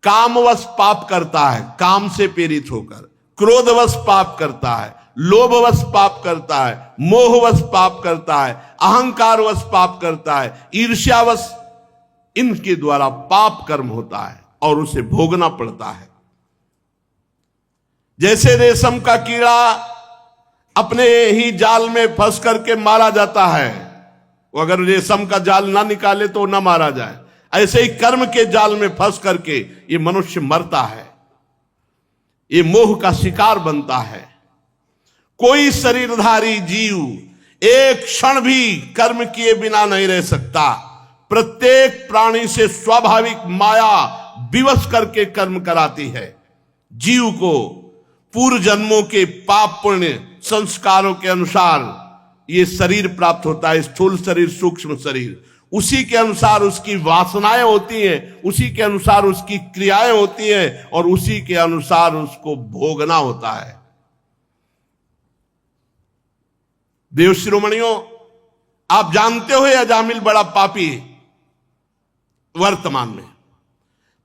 कामवश पाप करता है, काम से प्रेरित होकर, क्रोधवश पाप करता है, लोभवश पाप करता है, मोहवश पाप करता है, अहंकारवश पाप करता है, ईर्ष्यावश, इनके द्वारा पाप कर्म होता है और उसे भोगना पड़ता है। जैसे रेशम का कीड़ा अपने ही जाल में फंस करके मारा जाता है, वो अगर रेशम का जाल ना निकाले तो ना मारा जाए, ऐसे ही कर्म के जाल में फंस करके ये मनुष्य मरता है, ये मोह का शिकार बनता है। कोई शरीरधारी जीव एक क्षण भी कर्म किए बिना नहीं रह सकता। प्रत्येक प्राणी से स्वाभाविक माया विवश करके कर्म कराती है। जीव को पूर्व जन्मों के पाप पुण्य संस्कारों के अनुसार ये शरीर प्राप्त होता है, स्थूल शरीर, सूक्ष्म शरीर। उसी के अनुसार उसकी वासनाएं होती हैं, उसी के अनुसार उसकी क्रियाएं होती हैं, और उसी के अनुसार उसको भोगना होता है। देव शिरोमणियों, आप जानते हो अजामिल बड़ा पापी है वर्तमान में।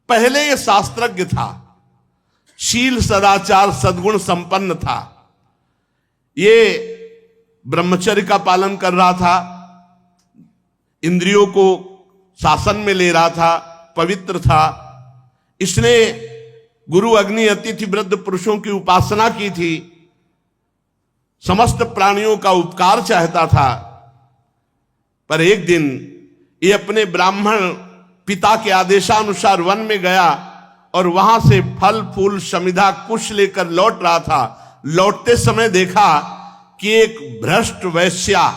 पहले ये शास्त्रज्ञ था, शील सदाचार सद्गुण संपन्न था, ये ब्रह्मचर्य का पालन कर रहा था, इंद्रियों को शासन में ले रहा था, पवित्र था। इसने गुरु अग्नि अतिथि वृद्ध पुरुषों की उपासना की थी, समस्त प्राणियों का उपकार चाहता था। पर एक दिन ये अपने ब्राह्मण पिता के आदेशानुसार वन में गया और वहां से फल फूल समिधा कुश लेकर लौट रहा था। लौटते समय देखा कि एक भ्रष्ट वैश्या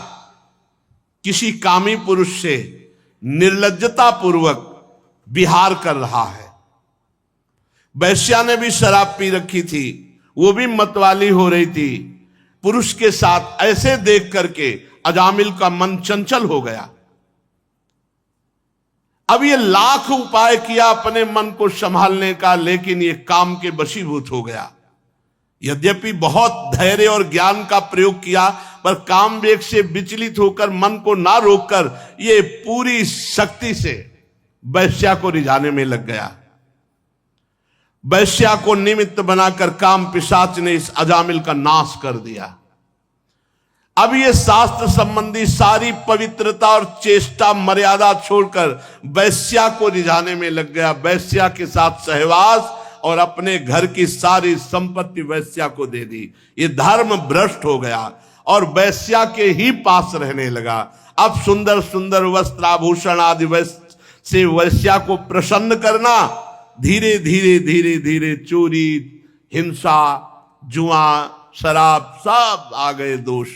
किसी कामी पुरुष से निर्लज्जता पूर्वक विहार कर रहा है। वैश्या ने भी शराब पी रखी थी, वो भी मतवाली हो रही थी। पुरुष के साथ ऐसे देख करके अजामिल का मन चंचल हो गया। अब ये लाख उपाय किया अपने मन को संभालने का, लेकिन ये काम के वशीभूत हो गया। यद्यपि बहुत धैर्य और ज्ञान का प्रयोग किया, पर काम वेग से विचलित होकर मन को ना रोककर ये पूरी शक्ति से वैश्या को रिझाने में लग गया। वैश्या को निमित्त बनाकर काम पिशाच ने इस अजामिल का नाश कर दिया। अब ये शास्त्र संबंधी सारी पवित्रता और चेष्टा मर्यादा छोड़कर वैश्या को रिझाने में लग गया। वैश्या के साथ सहवास और अपने घर की सारी संपत्ति वैश्या को दे दी। ये धर्म भ्रष्ट हो गया और वैश्या के ही पास रहने लगा। अब सुंदर सुंदर वस्त्र आभूषण आदि से वैश्या को प्रसन्न करना, धीरे धीरे धीरे धीरे चोरी, हिंसा, जुआ, शराब सब आ गए दोष।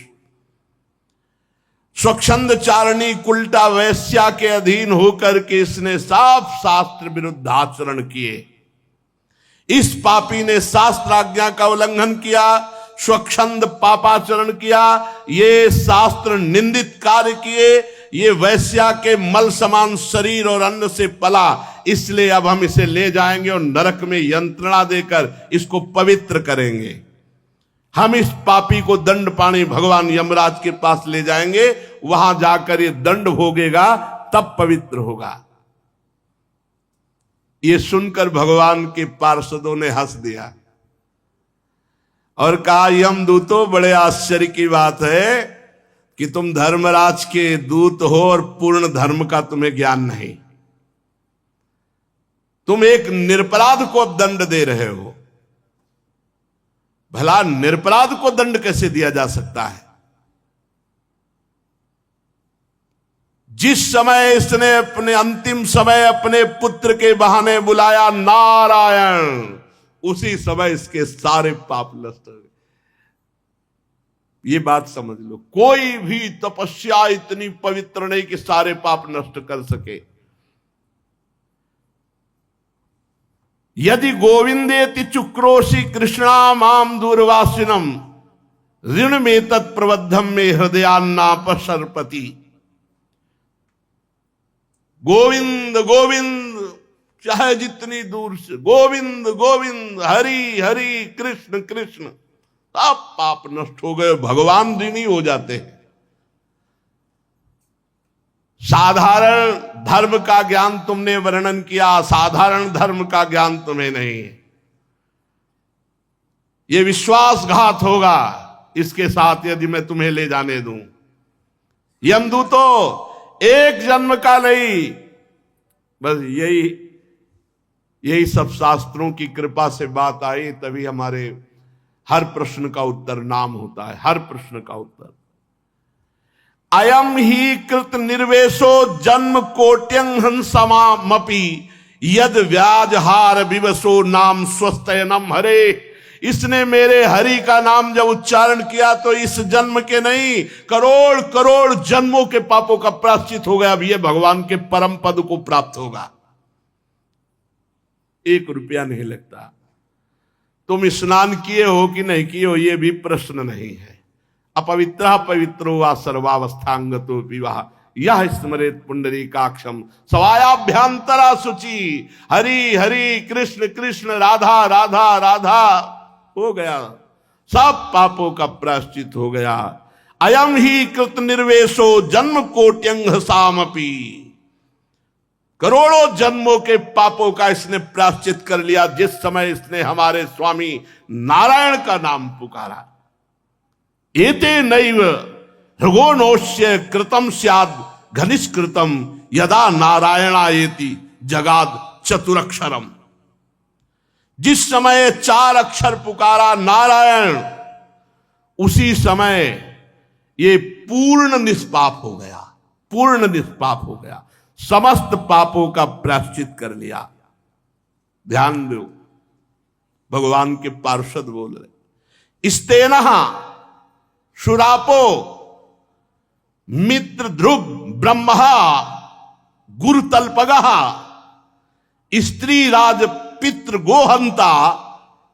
स्वच्छंद चारणी कुल्टा वैश्या के अधीन होकर के इसने सब शास्त्र विरुद्ध आचरण किए। इस पापी ने शास्त्र आज्ञा का उल्लंघन किया, स्वच्छंद पापाचरण किया, ये शास्त्र निंदित कार्य किए। ये वैश्या के मल समान शरीर और अन्न से पला, इसलिए अब हम इसे ले जाएंगे और नरक में यंत्रणा देकर इसको पवित्र करेंगे। हम इस पापी को दंड पानी भगवान यमराज के पास ले जाएंगे, वहां जाकर ये दंड भोगेगा, तब पवित्र होगा। ये सुनकर भगवान के पार्षदों ने हंस दिया और कहा, यमदूतों, बड़े आश्चर्य की बात है कि तुम धर्मराज के दूत हो और पूर्ण धर्म का तुम्हें ज्ञान नहीं। तुम एक निरपराध को दंड दे रहे हो। भला निरपराध को दंड कैसे दिया जा सकता है? जिस समय इसने अपने अंतिम समय अपने पुत्र के बहाने बुलाया नारायण, उसी समय इसके सारे पाप नष्ट हो गए। ये बात समझ लो, कोई भी तपस्या इतनी पवित्र नहीं कि सारे पाप नष्ट कर सके। यदि गोविंदेति चुक्रोशी कृष्णा माम दूरवासिनम ऋण में तत्प्रबद्धम में हृदयान्नापसर्पति। गोविंद गोविंद, चाहे जितनी दूर से गोविंद गोविंद, हरि हरि, कृष्ण कृष्ण, सब पाप नष्ट हो गए, भगवान ऋणी हो जाते हैं। साधारण धर्म का ज्ञान तुमने वर्णन किया, साधारण धर्म का ज्ञान तुम्हें नहीं। ये विश्वासघात होगा इसके साथ यदि मैं तुम्हें ले जाने दूं। यमदूतों, एक जन्म का नहीं, बस यही सब शास्त्रों की कृपा से बात आई, तभी हमारे हर प्रश्न का उत्तर नाम होता है। हर प्रश्न का उत्तर अयम ही कृत निर्वेशो जन्म कोट्यं हंसमामपि यद व्याजहार विवशो नाम स्वस्थयनम हरे। इसने मेरे हरि का नाम जब उच्चारण किया तो इस जन्म के नहीं, करोड़ करोड़ जन्मों के पापों का प्रायश्चित हो गया। अब ये भगवान के परम पद को प्राप्त होगा, 1 रुपया नहीं लगता। तुम स्नान किए हो कि नहीं किए हो ये भी प्रश्न नहीं है। अपवित्र पवित्रो वा सर्वावस्थांगतो विवाह यह स्मरेत पुंडरीकाक्षम सवायाभ्यंतरा शुचि। हरि हरि, कृष्ण कृष्ण, राधा राधा राधा, हो गया, सब पापों का प्रायश्चित हो गया। अयम ही कृत निर्वेशो जन्म कोट्यंग सामपि, करोड़ों जन्मों के पापों का इसने प्रायश्चित कर लिया जिस समय इसने हमारे स्वामी नारायण का नाम पुकारा। एते नैव भृगोनोष्य कृतम स्याद घनिष्कृतम यदा नारायणायेति जगाद चतुरक्षरम। जिस समय 4 अक्षर पुकारा नारायण, उसी समय ये पूर्ण निष्पाप हो गया, पूर्ण निष्पाप हो गया, समस्त पापों का प्रायश्चित कर लिया। ध्यान दो, भगवान के पार्षद बोल रहे, स्तेन शुरापो मित्र ध्रुव ब्रह्म गुरुतल्पग स्त्री राज पितृ गोहंता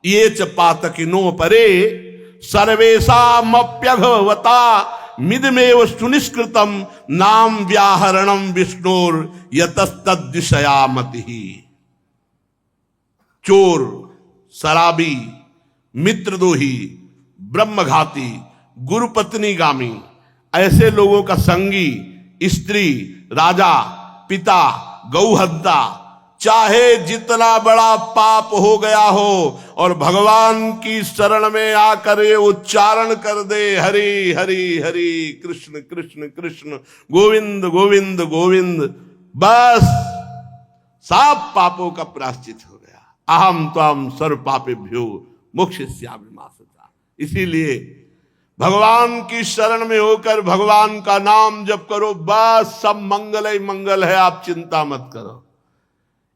ये च पातकिनो परे सर्वेशामप्यघवता मिदमेव सुनिष्कृतम नाम व्याहरणम विष्णुर यतस्तद्विषयामति। चोर, शराबी, मित्रद्रोही, ब्रह्मघाती, गुरुपत्नीगामी, ऐसे लोगों का संगी, स्त्री, राजा, पिता, गौहत्या, चाहे जितना बड़ा पाप हो गया हो और भगवान की शरण में आकर ये उच्चारण कर दे हरि हरि हरि कृष्ण कृष्ण कृष्ण गोविंद गोविंद गोविंद, बस सब पापों का प्रायश्चित हो गया। अहम त्वम सर्व पापेभ्यो मोक्षयिष्यामि मा शुचः। इसीलिए भगवान की शरण में होकर भगवान का नाम जप करो, बस सब मंगल ही मंगल है, आप चिंता मत करो।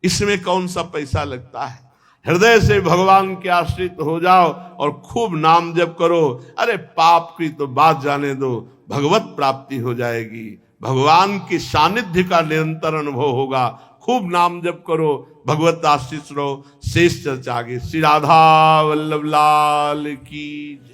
इसमें कौन सा पैसा लगता है? हृदय से भगवान के आश्रित हो जाओ और खूब नाम जप करो। अरे पाप की तो बात जाने दो, भगवत प्राप्ति हो जाएगी, भगवान की सानिध्य का निरंतर अनुभव होगा। खूब नाम जप करो, भगवत आश्रित रहो। शेष चर्चा आगे। श्री राधा वल्लभ लाल की जय।